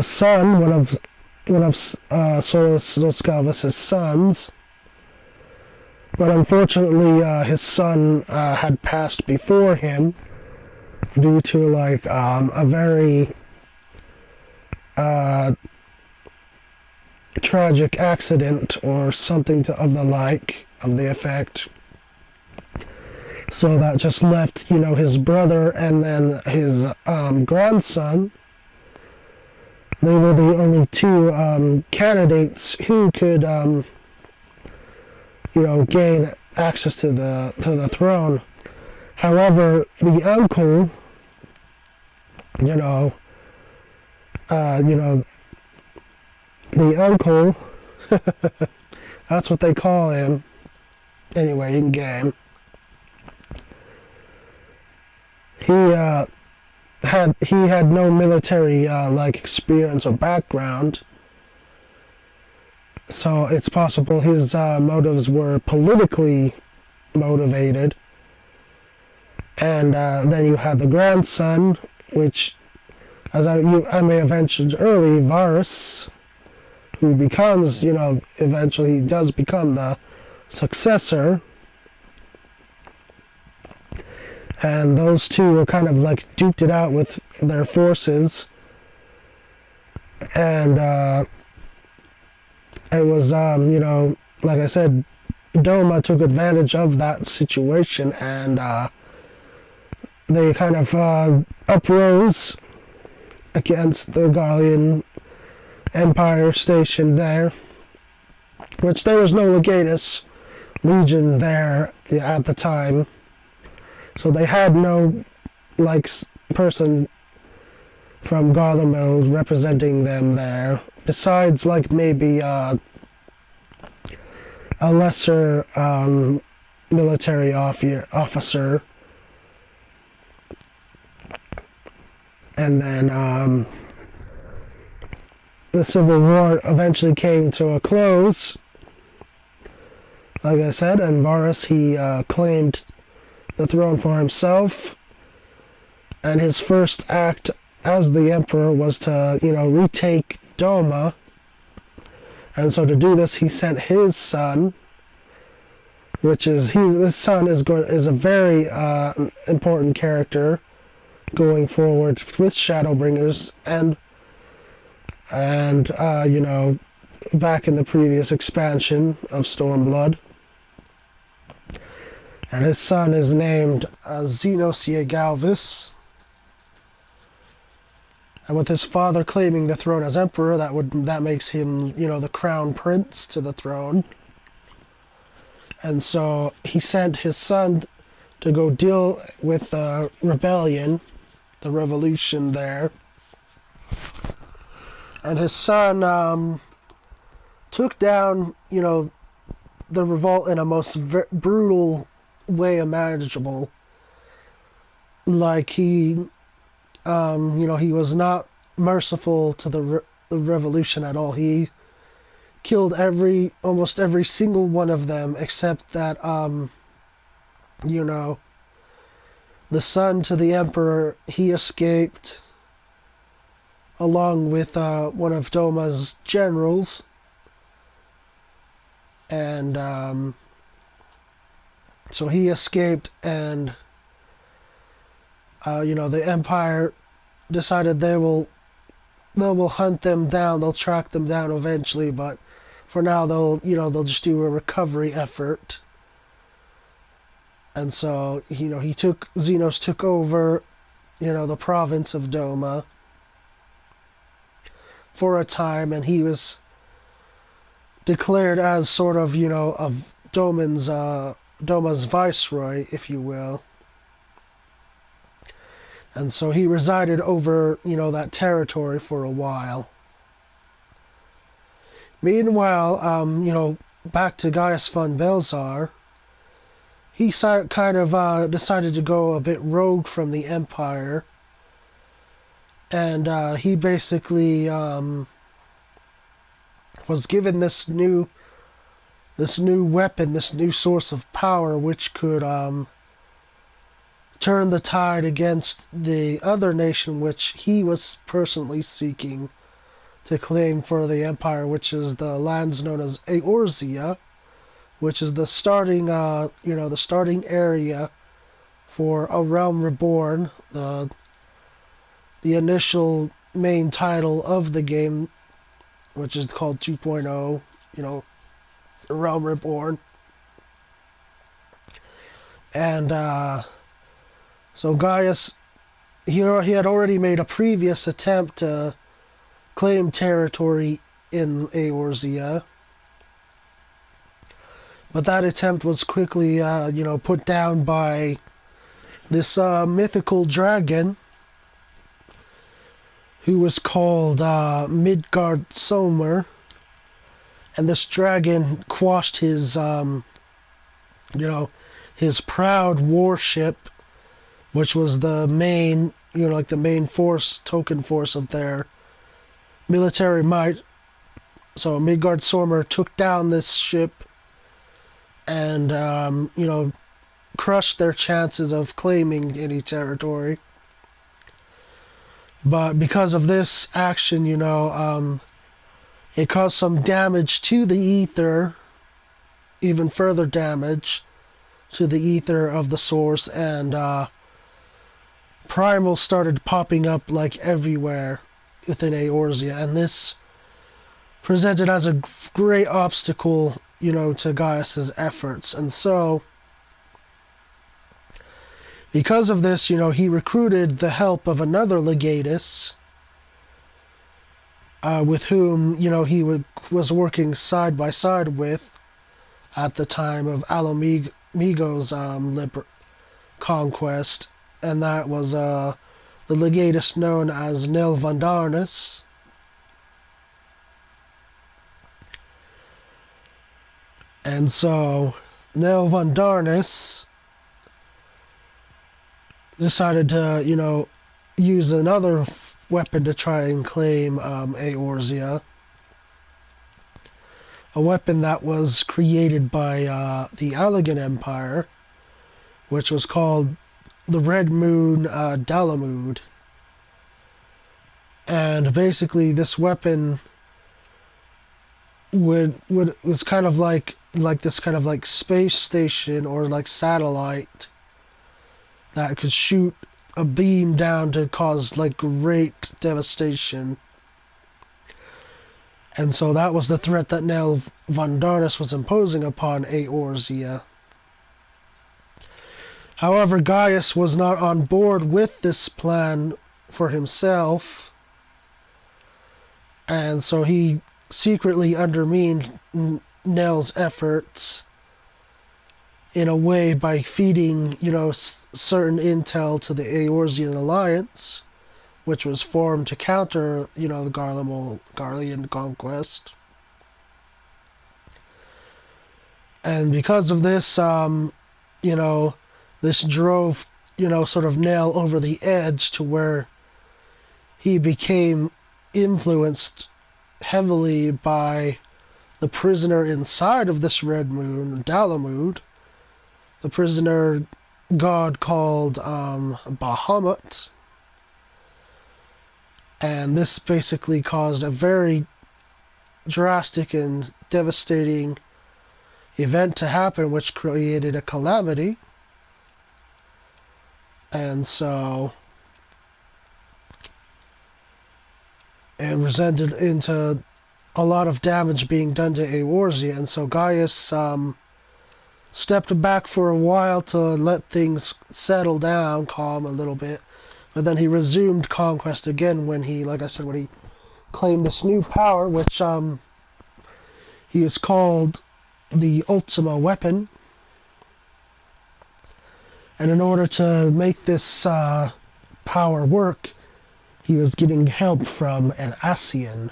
S1: son, one of Solus' sons. But unfortunately, his son had passed before him due to like a very tragic accident or something of the effect. So that just left, his brother and then his grandson. They were the only 2 candidates who could, gain access to the throne. However, the uncle, the uncle, that's what they call him, anyway, in game. He had no military like experience or background, so it's possible his motives were politically motivated. And then you had the grandson, which, as I may have mentioned earlier, Varus, who becomes, eventually does become the successor. And those two were kind of like duked it out with their forces. And it was, like I said, Doma took advantage of that situation, and they kind of uprose against the Garleon Empire stationed there, which there was no Legatus Legion there at the time, so they had no person from Garlemald representing them there, besides maybe a lesser military officer. And then the Civil War eventually came to a close, like I said, and Varus, he claimed the throne for himself, and his first act as the emperor was to, retake Doma. And so to do this, he sent his son, his son is a very important character going forward with Shadowbringers, and back in the previous expansion of Stormblood. And his son is named Xenosia Galvis. And with his father claiming the throne as emperor, that makes him, the crown prince to the throne. And so he sent his son to go deal with the rebellion, the revolution there. And his son took down, the revolt in a most brutal way imaginable. Like he was not merciful to the revolution at all. He killed almost every single one of them, except that, the son to the emperor, he escaped along with one of Doma's generals. And so he escaped, and the Empire decided they will hunt them down. They'll track them down eventually, but for now they'll just do a recovery effort. And so Xenos took over the province of Doma for a time, and he was declared as sort of of Doma's viceroy, if you will. And so he resided over, that territory for a while. Meanwhile, back to Gaius von Belzar, he kind of decided to go a bit rogue from the Empire. And he basically was given this new weapon, this new source of power, which could turn the tide against the other nation which he was personally seeking to claim for the Empire, which is the lands known as Eorzea, which is the starting area for A Realm Reborn, the initial main title of the game, which is called 2.0, A Realm Reborn. And so Gaius, he had already made a previous attempt to claim territory in Eorzea, but that attempt was quickly, put down by this mythical dragon who was called Midgard Somer, and this dragon quashed his, his proud warship, which was the main, like the main force, token force of their military might. So Midgardsormr took down this ship and, crushed their chances of claiming any territory. But because of this action, it caused some damage to the ether, even further damage to the ether of the source, and primals started popping up like everywhere within Eorzea, and this presented as a great obstacle, to Gaius's efforts. And so, because of this, he recruited the help of another legatus, with whom, he was working side by side with at the time of Alomigo's conquest, and that was the legatus known as Nelvandarnus. And so, Nelvandarnus decided to, use another weapon to try and claim Eorzea. A weapon that was created by the Allegan Empire, which was called the Red Moon Dalamud. And basically, this weapon was kind of like this kind of like space station or like satellite that could shoot a beam down to cause like great devastation. And so that was the threat that Nelvandarnus was imposing upon Eorzea. However, Gaius was not on board with this plan for himself, and so he secretly undermined Nell's efforts in a way by feeding, certain intel to the Eorzean alliance, which was formed to counter, the Garleon conquest. And because of this, this drove, sort of Nell over the edge to where he became influenced heavily by the prisoner inside of this Red Moon, Dalamud, the prisoner god called Bahamut. And this basically caused a very drastic and devastating event to happen, which created a calamity. And so it resulted into a lot of damage being done to Eorzea. And so Gaius stepped back for a while to let things settle down, calm a little bit. But then he resumed conquest again when he, like I said, when he claimed this new power, which he is called the Ultima Weapon. And in order to make this power work, he was getting help from an Ascian.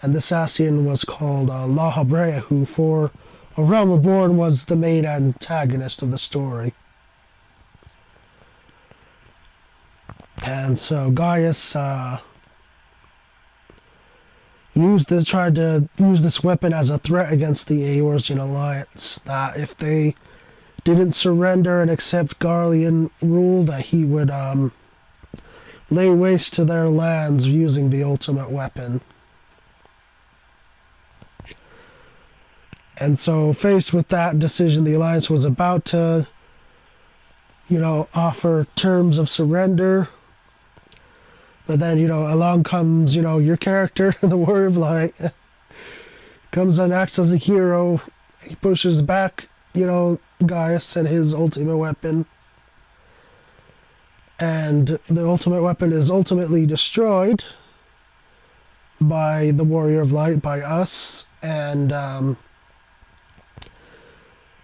S1: And this Ascian was called Lahabrea, who for A Realm Reborn was the main antagonist of the story. And so Gaius tried to use this weapon as a threat against the Eorzean alliance, that if they didn't surrender and accept Garleon rule, that he would lay waste to their lands using the ultimate weapon. And so, faced with that decision, the alliance was about to, offer terms of surrender. But then, along comes, your character, the Warrior of Light, comes and acts as a hero. He pushes back, Gaius and his ultimate weapon. And the ultimate weapon is ultimately destroyed by the Warrior of Light, by us. And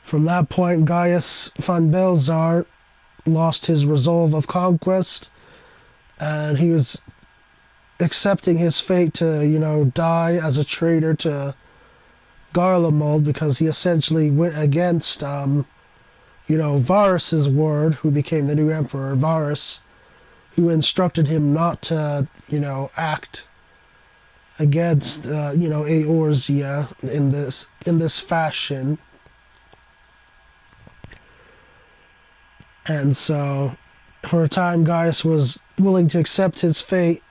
S1: from that point, Gaius von Belzar lost his resolve of conquest. And he was accepting his fate to, die as a traitor to Garlemald because he essentially went against, Varus's word, who became the new emperor, Varus, who instructed him not to, act against, Eorzea in this fashion. And so, for a time, Gaius was willing to accept his fate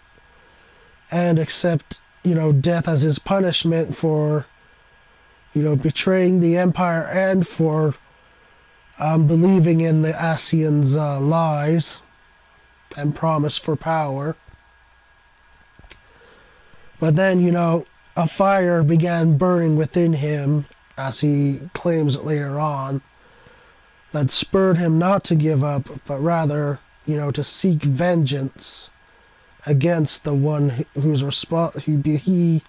S1: and accept, death as his punishment for, betraying the Empire and for believing in the Ascians' lies and promise for power. But then, a fire began burning within him, as he claims it later on, that spurred him not to give up, but rather, to seek vengeance against the one who he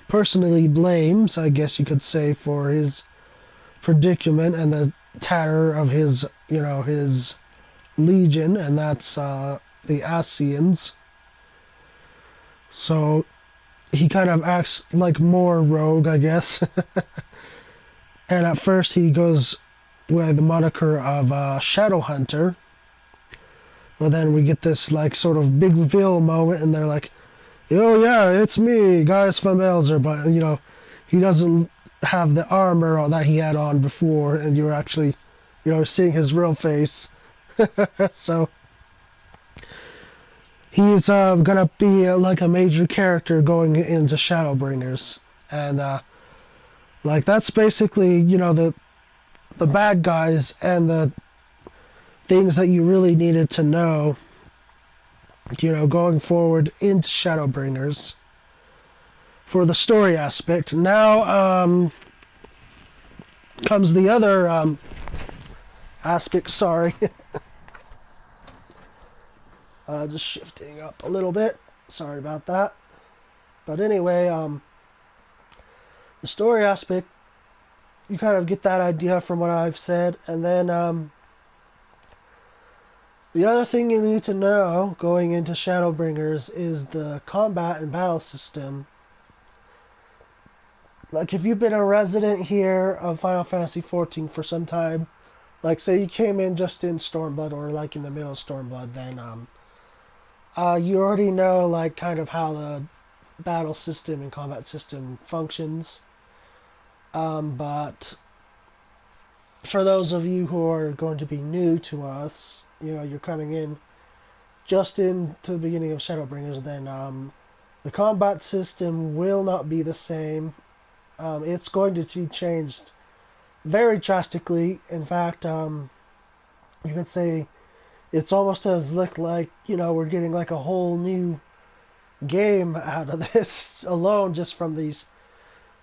S1: personally blames, I guess you could say, for his predicament and the terror of his, his legion, and that's the Ascians. So he kind of acts like more rogue, I guess. And at first he goes with the moniker of Shadow Hunter. But then we get this sort of big reveal moment, and they're like, "Oh yeah, it's me, Gaius von Elzer." But he doesn't have the armor that he had on before, and you're actually, seeing his real face. So he's gonna be a major character going into Shadowbringers, and that's basically the bad guys and the things that you really needed to know, going forward into Shadowbringers for the story aspect. Now comes the other aspect. Sorry. Just shifting up a little bit. Sorry about that. But anyway, the story aspect, you kind of get that idea from what I've said. And then the other thing you need to know going into Shadowbringers is the combat and battle system. If you've been a resident here of Final Fantasy XIV for some time, say you came in just in Stormblood or in the middle of Stormblood, then you already know kind of how the battle system and combat system functions. But for those of you who are going to be new to us, you're coming in just into the beginning of Shadowbringers, then the combat system will not be the same. It's going to be changed very drastically. In fact, you could say it's almost as we're getting a whole new game out of this alone just from these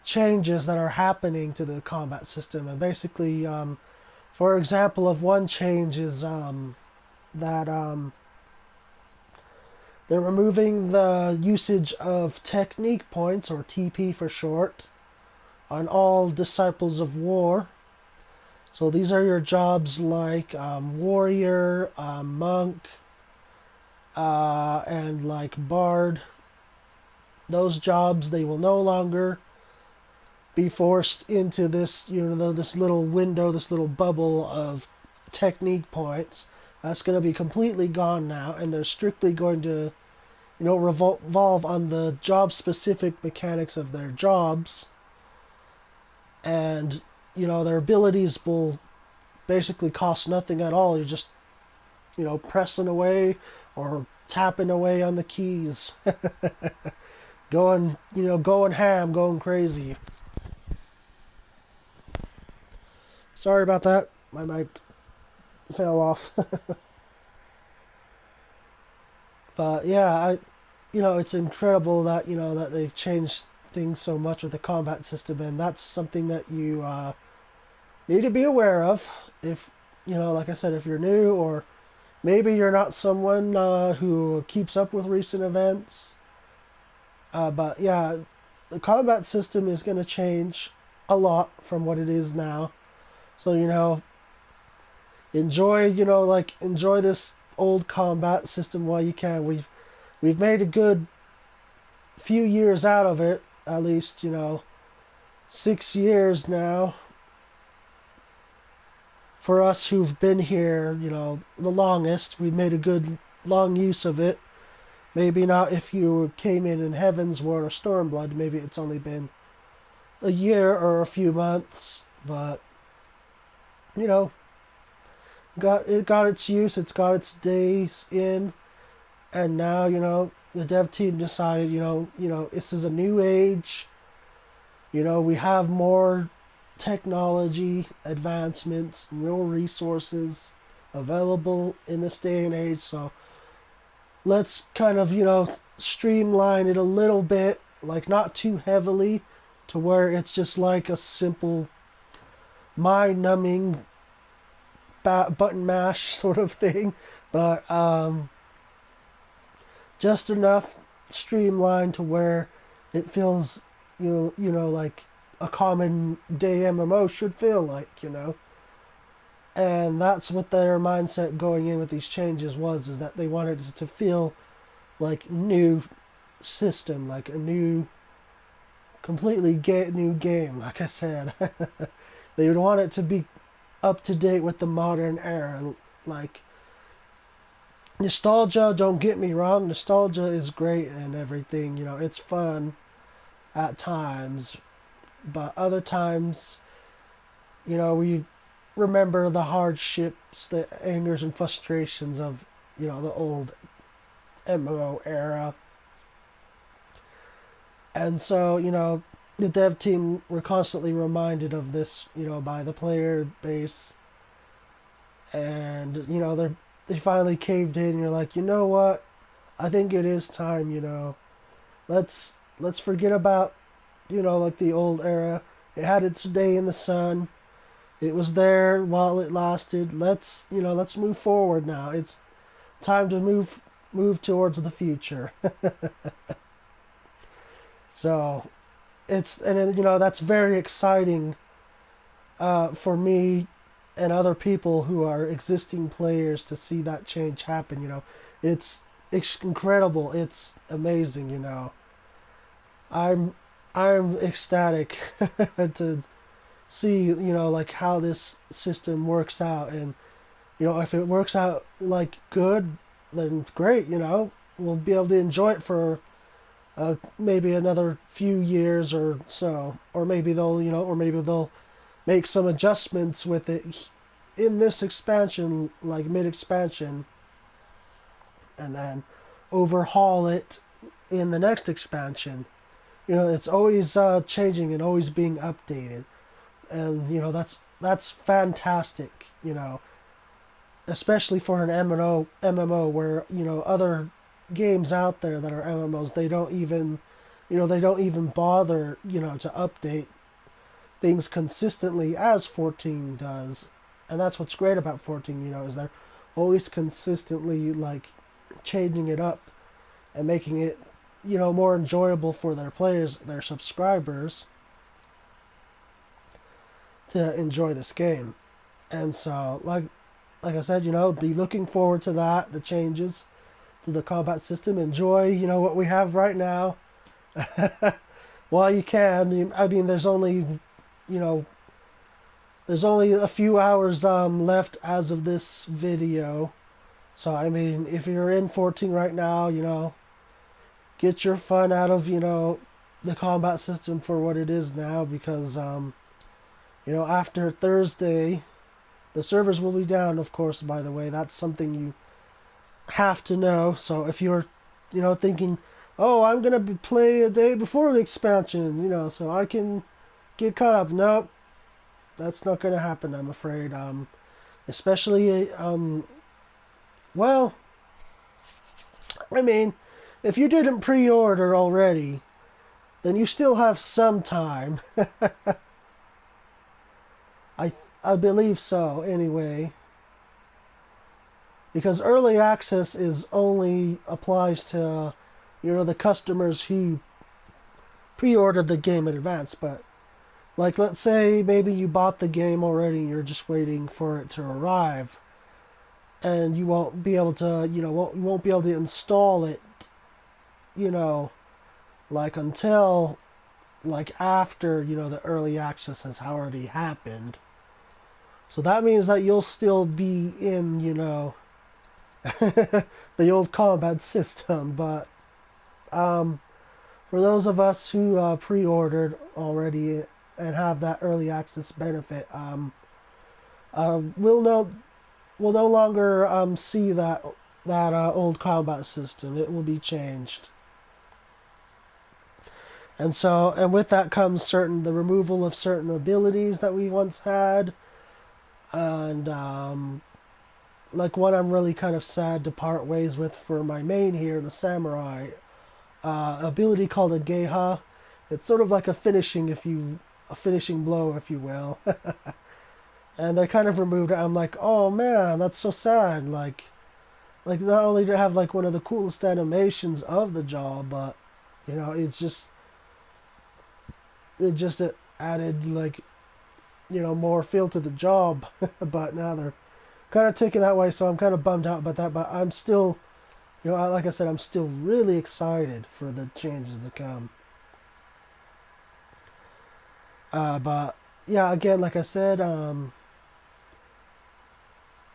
S1: changes that are happening to the combat system. And basically, for example, of one change is that they're removing the usage of technique points, or TP for short, on all Disciples of War. So these are your jobs like warrior, monk, and bard. Those jobs, they will no longer be forced into this, this little window, this little bubble of technique points. That's going to be completely gone now, and they're strictly going to, revolve on the job-specific mechanics of their jobs. And, their abilities will basically cost nothing at all. You're just, pressing away or tapping away on the keys. going ham, going crazy. Sorry about that. My mic fell off. But yeah, it's incredible that, that they've changed things so much with the combat system, and that's something that you need to be aware of. If, like I said, if you're new, or maybe you're not someone who keeps up with recent events. But yeah, the combat system is going to change a lot from what it is now. So, enjoy, enjoy this old combat system while you can. We've made a good few years out of it, at least, 6 years now. For us who've been here, the longest, we've made a good long use of it. Maybe not if you came in Heaven's Ward or Stormblood, maybe it's only been a year or a few months, but, you know, it got its use, it's got its days in, and now, the dev team decided, this is a new age, we have more technology advancements, more resources available in this day and age, so let's kind of, streamline it a little bit, like not too heavily, to where it's just like a simple mind-numbing button mash sort of thing, but just enough streamlined to where it feels, like a common day MMO should feel like, And that's what their mindset going in with these changes was, is that they wanted it to feel like new system, like a new, completely new game, like I said. They would want it to be up to date with the modern era. Like, nostalgia, don't get me wrong, nostalgia is great and everything, it's fun at times, but other times, we remember the hardships, the angers and frustrations of, the old MMO era. And so, the dev team were constantly reminded of this, by the player base. And, they finally caved in. You're like, you know what? I think it is time, Let's forget about, like the old era. It had its day in the sun. It was there while it lasted. Let's move forward now. It's time to move towards the future. So, that's very exciting for me and other people who are existing players to see that change happen. It's incredible. It's amazing. I'm ecstatic to see, like how this system works out, and if it works out like good, then great. We'll be able to enjoy it for maybe another few years or so, or maybe they'll make some adjustments with it in this expansion, like mid-expansion, and then overhaul it in the next expansion. It's always changing and always being updated, and that's fantastic. Especially for an MMO where other games out there that are MMOs, they don't even bother to update things consistently as 14 does. And that's what's great about 14, is they're always consistently like changing it up and making it more enjoyable for their players, their subscribers, to enjoy this game. And so like I said, be looking forward to that, the changes to the combat system. Enjoy what we have right now while you can. I mean, there's only a few hours left as of this video. So I mean, if you're in 14 right now, get your fun out of the combat system for what it is now, because after Thursday the servers will be down, of course. By the way, that's something you have to know. So if you're thinking, oh, I'm gonna play a day before the expansion, so I can get caught up, nope, that's not gonna happen, I'm afraid. Especially well, I mean, if you didn't pre-order already, then you still have some time. I believe so, anyway. Because early access only applies to, the customers who pre-ordered the game in advance. But, like, let's say maybe you bought the game already and you're just waiting for it to arrive. And you won't be able to, you won't be able to install it, like until like after, you know, the early access has already happened. So that means that you'll still be in, you know, the old combat system. But for those of us who pre-ordered already and have that early access benefit, we'll no longer see that old combat system. It will be changed. And with that comes the removal of certain abilities that we once had, and like one I'm really kind of sad to part ways with for my main here, the samurai ability called a Geha. It's sort of like a finishing blow, if you will. And they kind of removed it. I'm like, oh man, that's so sad. Like not only to have like one of the coolest animations of the jaw, but you know, it added like, you know, more feel to the job. But now they're kind of taking that way, so I'm kind of bummed out about that. But I'm still, you know, like I said, I'm still really excited for the changes to come. But yeah, again, like I said,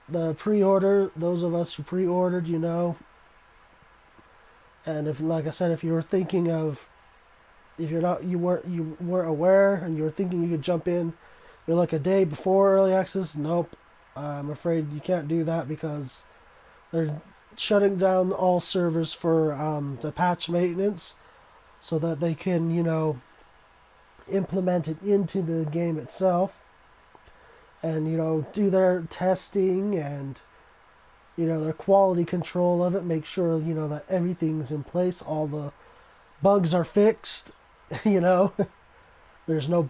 S1: the pre-order, those of us who pre-ordered, you know, and if, like I said, if you were thinking of, if you weren't aware and you were thinking you could jump in, you're like a day before early access, nope, I'm afraid you can't do that because they're shutting down all servers for the patch maintenance so that they can, you know, implement it into the game itself and, you know, do their testing and, you know, their quality control of it, make sure, you know, that everything's in place, all the bugs are fixed, you know, there's no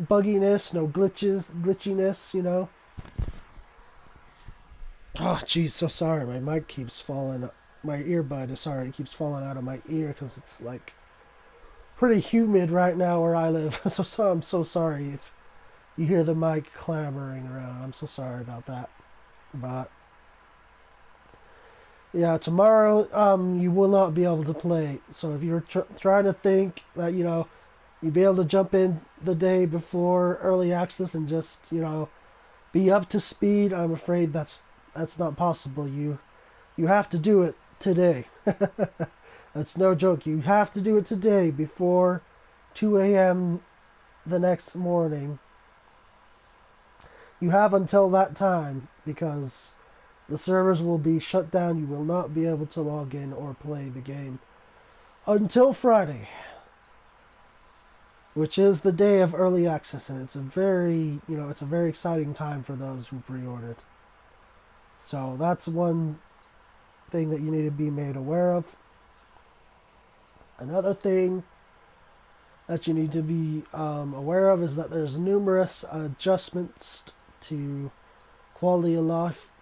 S1: bugginess, no glitchiness, you know. Oh, jeez, so sorry, my mic keeps falling, my earbud is sorry, it keeps falling out of my ear because it's like pretty humid right now where I live. So I'm so sorry if you hear the mic clamoring around. I'm so sorry about that. But yeah, tomorrow you will not be able to play. So if you're trying to think that, you know, you'd be able to jump in the day before early access and just, you know, be up to speed, I'm afraid that's not possible. You have to do it today. That's no joke. You have to do it today before 2 a.m. the next morning. You have until that time because the servers will be shut down. You will not be able to log in or play the game until Friday, which is the day of early access, and it's a very, you know, it's a very exciting time for those who pre-ordered. So that's one thing that you need to be made aware of. Another thing that you need to be aware of is that there's numerous adjustments to quality of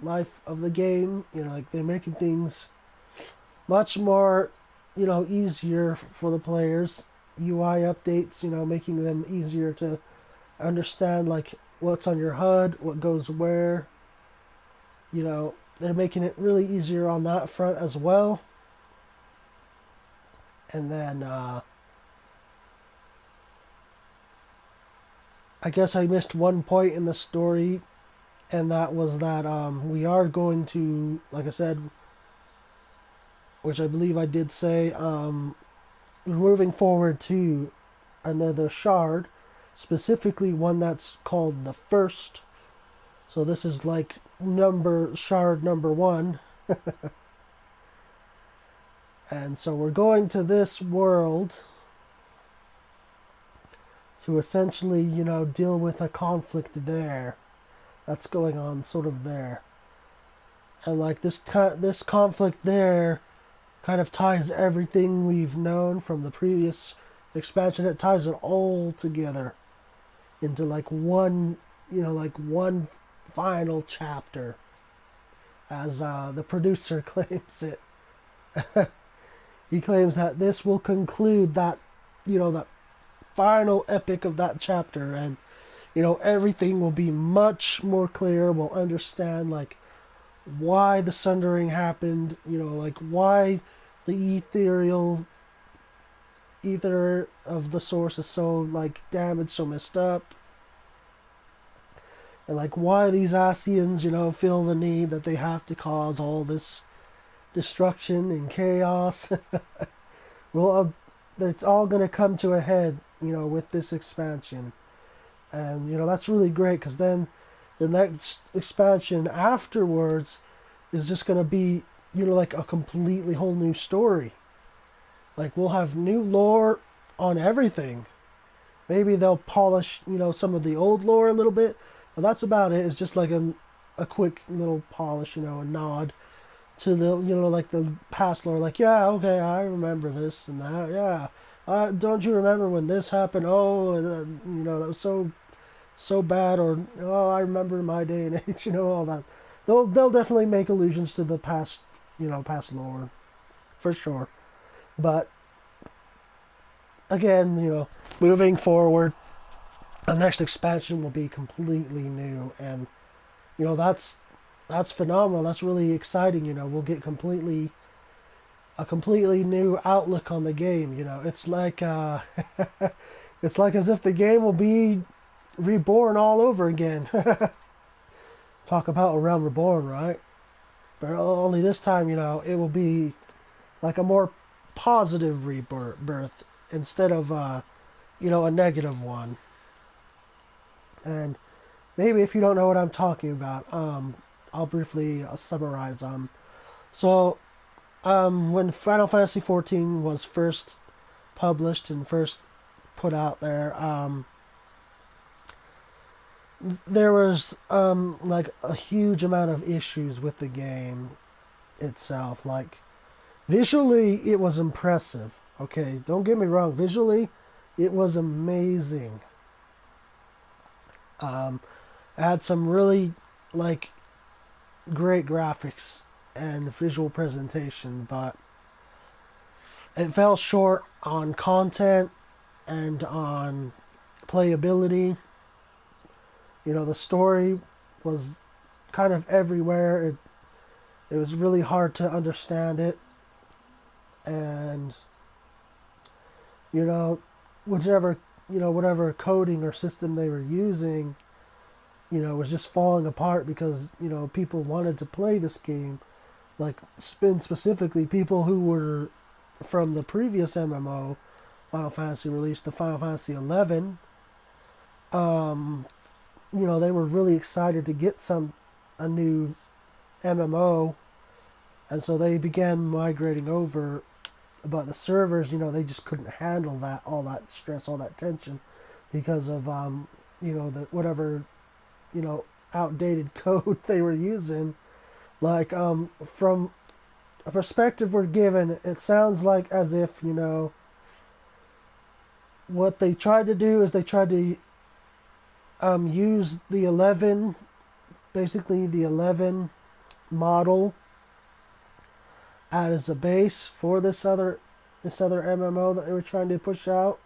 S1: life of the game. You know, like they're making things much more, you know, easier for the players. UI updates, you know, making them easier to understand, like what's on your HUD, what goes where. You know, they're making it really easier on that front as well. And then I guess I missed one point in the story, and that was that we are going to, like I said, which I believe I did say, we're moving forward to another shard, specifically one that's called the First. So this is like shard number 1. And so we're going to this world to essentially, you know, deal with a conflict there that's going on sort of there. And like this conflict there kind of ties everything we've known from the previous expansion. It ties it all together into like one, you know, like one final chapter, as the producer claims it. He claims that this will conclude that, you know, that final epic of that chapter, and, you know, everything will be much more clear. We'll understand, like, why the Sundering happened, you know, like, why the ethereal ether of the source is so like damaged, so messed up. And like why these Asians, feel the need that they have to cause all this destruction and chaos. Well, it's all going to come to a head, with this expansion. And, that's really great because then the next expansion afterwards is just going to be, like a completely whole new story. Like, we'll have new lore on everything. Maybe they'll polish, some of the old lore a little bit, but that's about it. It's just like a quick little polish, a nod to the, like the past lore. Like, yeah, okay, I remember this and that, yeah. Don't you remember when this happened? Oh, that was so bad. Or, oh, I remember my day and age, all that. They'll definitely make allusions to the past, past lore, for sure. But again, moving forward, the next expansion will be completely new, and that's phenomenal. That's really exciting. We'll get a completely new outlook on the game. It's like it's like as if the game will be reborn all over again. Talk about a realm reborn, right? But only this time, it will be like a more positive rebirth instead of a negative one. And maybe if you don't know what I'm talking about, I'll briefly summarize. So when Final Fantasy XIV was first published and first put out there was like a huge amount of issues with the game itself. Like visually, it was impressive. Okay, don't get me wrong. Visually, it was amazing. It had some really like great graphics and visual presentation, but it fell short on content and on playability. The story was kind of everywhere. It was really hard to understand it, and whatever coding or system they were using, was just falling apart because people wanted to play this game. Like specifically people who were from the previous MMO Final Fantasy release, the Final Fantasy XI. They were really excited to get a new MMO, and so they began migrating over. But the servers, they just couldn't handle all that stress, all that tension, because of the whatever outdated code they were using. Like from a perspective we're given, it sounds like as if what they tried to do is they tried to use the 11, basically the 11 model as a base for this other MMO that they were trying to push out,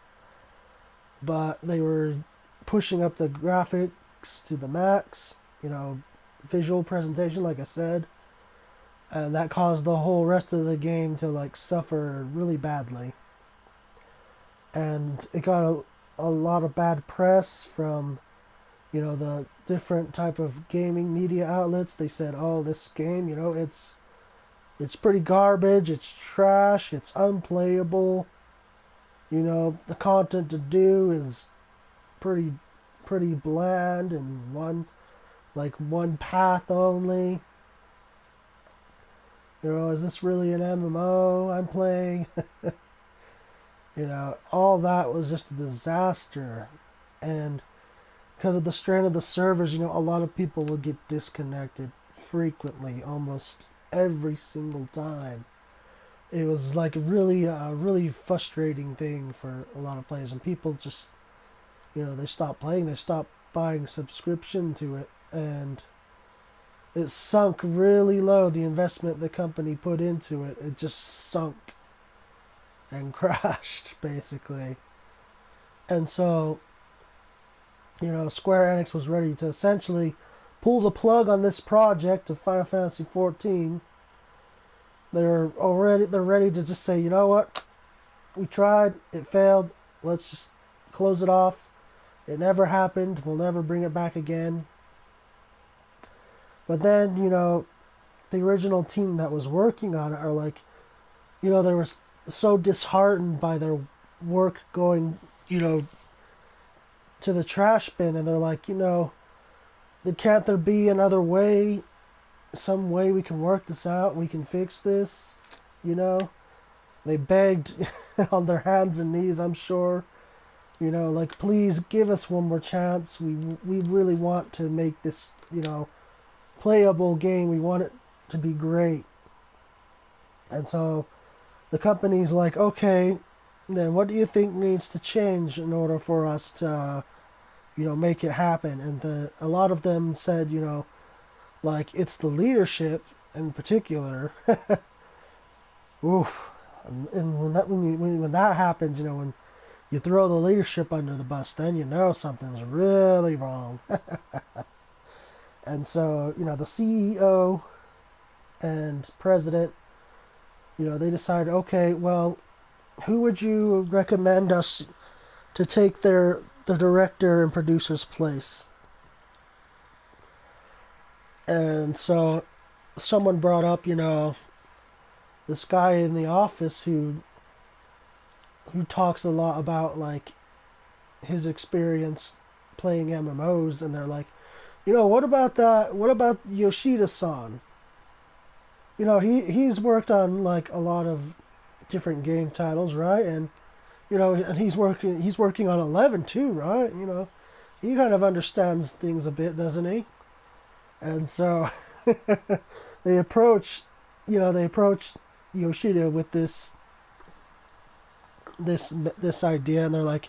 S1: but they were pushing up the graphics to the max, visual presentation, like I said, and that caused the whole rest of the game to like suffer really badly, and it got a lot of bad press from the different type of gaming media outlets. They said, oh, this game, it's pretty garbage, it's trash, it's unplayable, the content to do is pretty bland and one path only. Is this really an MMO I'm playing? All that was just a disaster. And because of the strain of the servers, a lot of people would get disconnected frequently, almost every single time. It was like really really frustrating thing for a lot of players, and people just they stopped playing, they stopped buying subscription to it, and it sunk really low. The investment the company put into it just sunk and crashed basically. And so Square Enix was ready to essentially pull the plug on this project of Final Fantasy XIV. They're ready to just say, you know what? we tried, it failed, let's just close it off. It never happened, we'll never bring it back again. But then, the original team that was working on it are like, they were so disheartened by their work going, to the trash bin, and they're like, can't there be another way, some way we can work this out, we can fix this, They begged on their hands and knees, I'm sure, like, please give us one more chance. We really want to make this, playable game. We want it to be great. And so the company's like, okay, then what do you think needs to change in order for us to, make it happen? And a lot of them said, like, it's the leadership in particular. Oof. And when that happens, when you throw the leadership under the bus, then something's really wrong. And so, the CEO and president, they decide, okay, well, who would you recommend us to take the director and producer's place? And so someone brought up, this guy in the office who talks a lot about, like, his experience playing MMOs, and they're like, what about that? What about Yoshida-san? He's worked on, like, a lot of different game titles, right? And and he's working on 11 too, right? He kind of understands things a bit, doesn't he? And so they approach Yoshida with this idea, and they're like,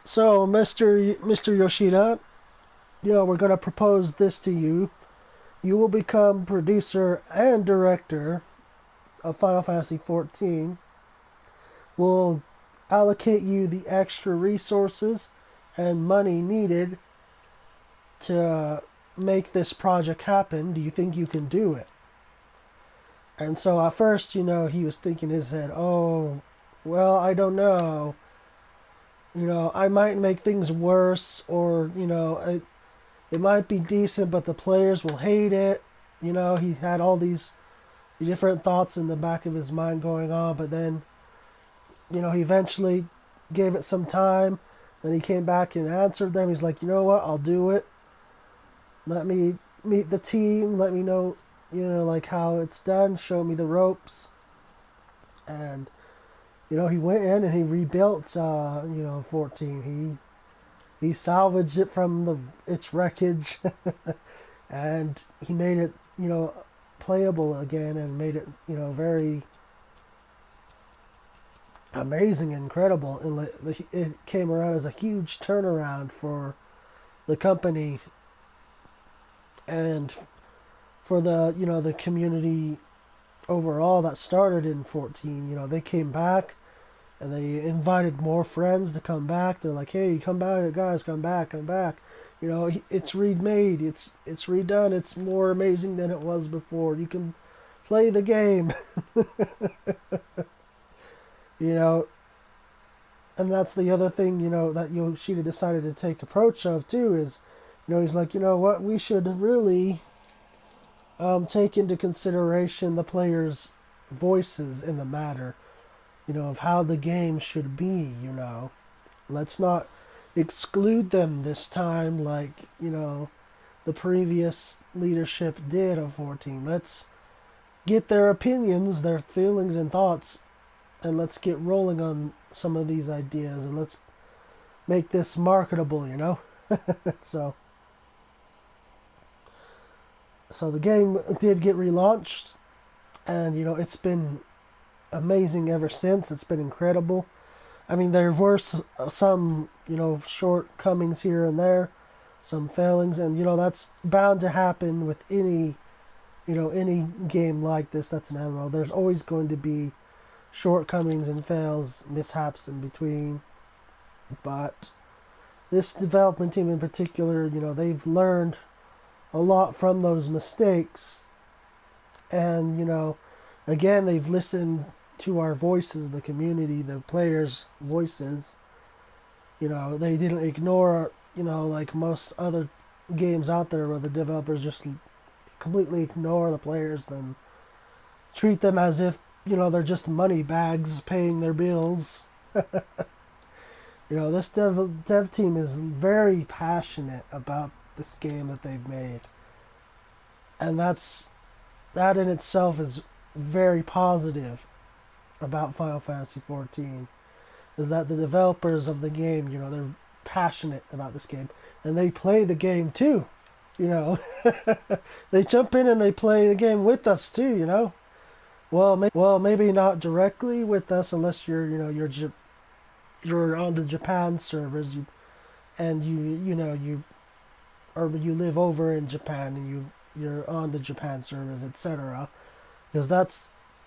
S1: so Mr. Yoshida, we're going to propose this to you. You will become producer and director of Final Fantasy XIV. We'll allocate you the extra resources and money needed to make this project happen. Do you think you can do it? And so at first, he was thinking in his head, oh, well, I don't know. I might make things worse, or, it might be decent, but the players will hate it. He had all these different thoughts in the back of his mind going on, but then, he eventually gave it some time. Then he came back and answered them. He's like, you know what, I'll do it. Let me meet the team. Let me know, like, how it's done. Show me the ropes. And, he went in and he rebuilt, 14. He salvaged it from its wreckage, and he made it, playable again, and made it, very amazing, incredible. And it came around as a huge turnaround for the company and for the community overall that started in 14. They came back. And they invited more friends to come back. They're like, hey, come back, guys, come back. It's remade, it's redone, it's more amazing than it was before. You can play the game. And that's the other thing, that Yoshida decided to take approach of too, is, he's like, what, we should really take into consideration the players' voices in the matter. Of how the game should be, Let's not exclude them this time like, the previous leadership did of 14. Let's get their opinions, their feelings and thoughts, and let's get rolling on some of these ideas, and let's make this marketable, So the game did get relaunched, and, it's been amazing ever since. It's been incredible. I mean, there were some, shortcomings here and there, some failings, and, that's bound to happen with any game like this that's an MMO. There's always going to be shortcomings and fails, mishaps in between. But this development team in particular, they've learned a lot from those mistakes. And, again, they've listened to our voices, the community, the players' voices. You know, they didn't ignore, you know, like most other games out there where the developers just completely ignore the players and treat them as if, you know, they're just money bags paying their bills. You know, this dev team is very passionate about this game that they've made. And that in itself is very positive about Final Fantasy XIV, is that the developers of the game, you know, they're passionate about this game, and they play the game too, you know. They jump in and they play the game with us too, you know. Well, maybe not directly with us unless you're, you know, you're on the Japan servers, and you live over in Japan and you're on the Japan servers, etc. Because that's,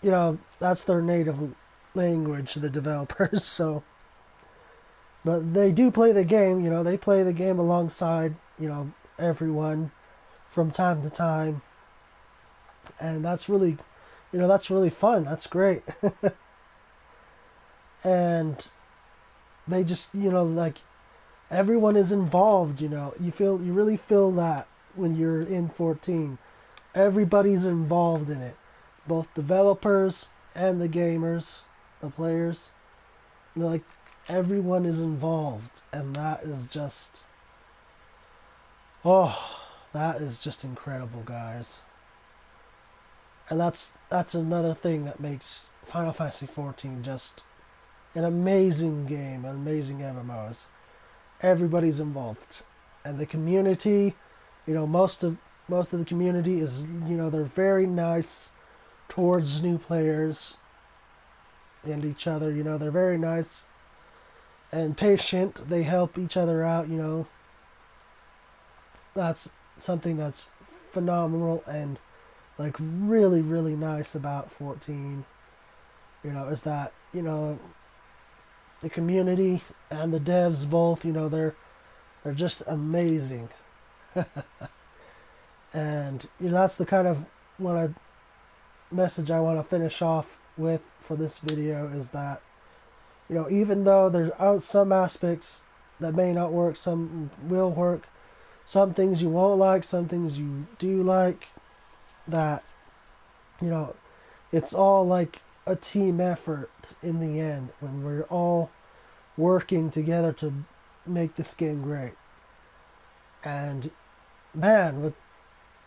S1: you know, that's their native language, the developers. So, but they do play the game. You know, they play the game alongside, you know, everyone from time to time, and that's really, you know, that's really fun. That's great. And they just, you know, like, everyone is involved, you know. You really feel that when you're in 14. Everybody's involved in it. Both developers and the gamers, the players. You know, like, everyone is involved, and that is just, oh, that is just incredible, guys. And that's another thing that makes Final Fantasy XIV just an amazing game, an amazing MMO. Everybody's involved, and the community, you know, most of the community is, you know, they're very nice towards new players and each other. You know, they're very nice and patient. They help each other out. You know, that's something that's phenomenal and, like, really, really nice about 14. You know, is that, you know, the community and the devs both, you know, they're just amazing. And, you know, that's the kind of message I want to finish off with for this video, is that, you know, even though there's some aspects that may not work, some will work, some things you won't like, some things you do like, that, you know, it's all like a team effort in the end, when we're all working together to make this game great. And man, with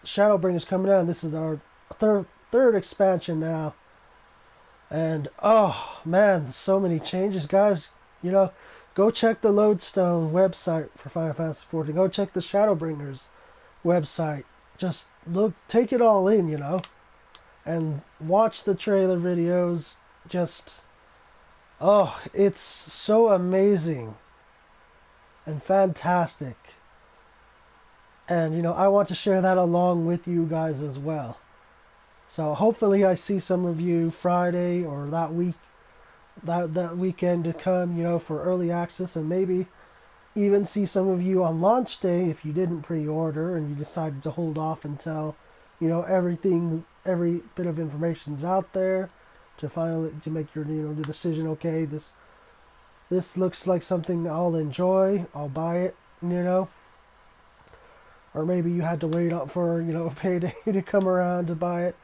S1: Shadowbringers coming out, this is our third expansion now, and oh man, so many changes, guys. You know, go check the Lodestone website for Final Fantasy XIV. Go check the Shadowbringers website. Just look, take it all in, you know, and watch the trailer videos. Just, oh, it's so amazing and fantastic. And, you know, I want to share that along with you guys as well. So hopefully I see some of you Friday or that weekend to come, you know, for early access, and maybe even see some of you on launch day if you didn't pre-order and you decided to hold off until, you know, every bit of information's out there to make your, you know, the decision. Okay, this looks like something I'll enjoy, I'll buy it, you know. Or maybe you had to wait up for, you know, a payday to come around to buy it.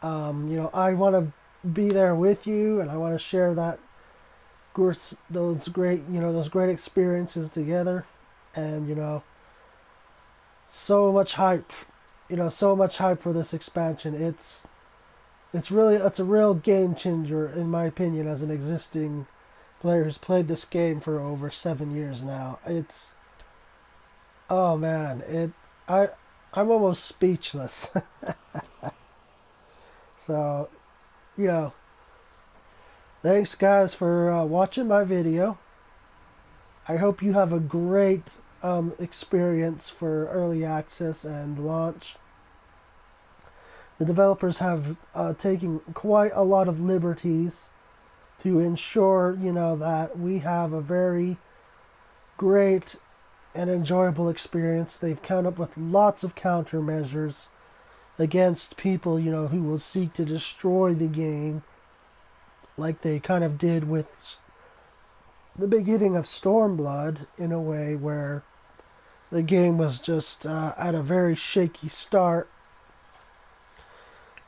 S1: You know, I want to be there with you, and I want to share those great experiences together. And, you know, so much hype, for this expansion. It's a real game changer, in my opinion, as an existing player who's played this game for over 7 years now. Oh man, I'm almost speechless. So, you know, thanks guys for watching my video. I hope you have a great experience for early access and launch. The developers have taken quite a lot of liberties to ensure, you know, that we have a very great and enjoyable experience. They've come up with lots of countermeasures against people, you know, who will seek to destroy the game like they kind of did with the beginning of Stormblood, in a way where the game was just at a very shaky start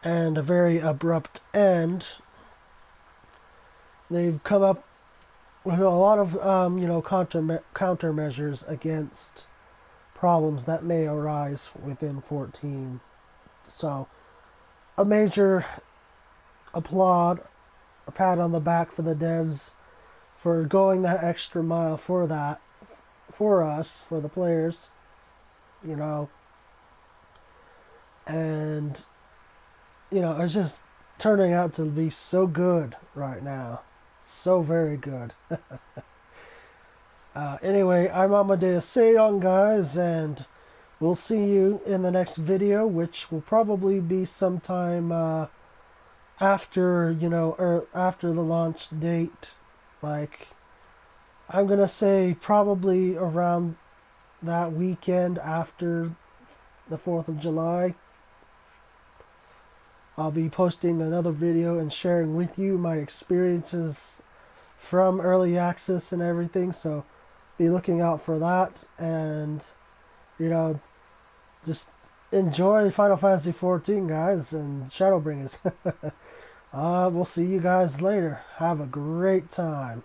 S1: and a very abrupt end. They've come up with a lot of countermeasures against problems that may arise within 14. So a major applaud, a pat on the back for the devs for going that extra mile for that, for us, for the players, and it's just turning out to be so good right now, so very good. Anyway, I'm Amadeus Seyon, guys, and we'll see you in the next video, which will probably be sometime after, after the launch date. Like, I'm gonna say probably around that weekend after the 4th of July. I'll be posting another video and sharing with you my experiences from early access and everything, so be looking out for that, and just enjoy Final Fantasy XIV, guys, and Shadowbringers. We'll see you guys later. Have a great time.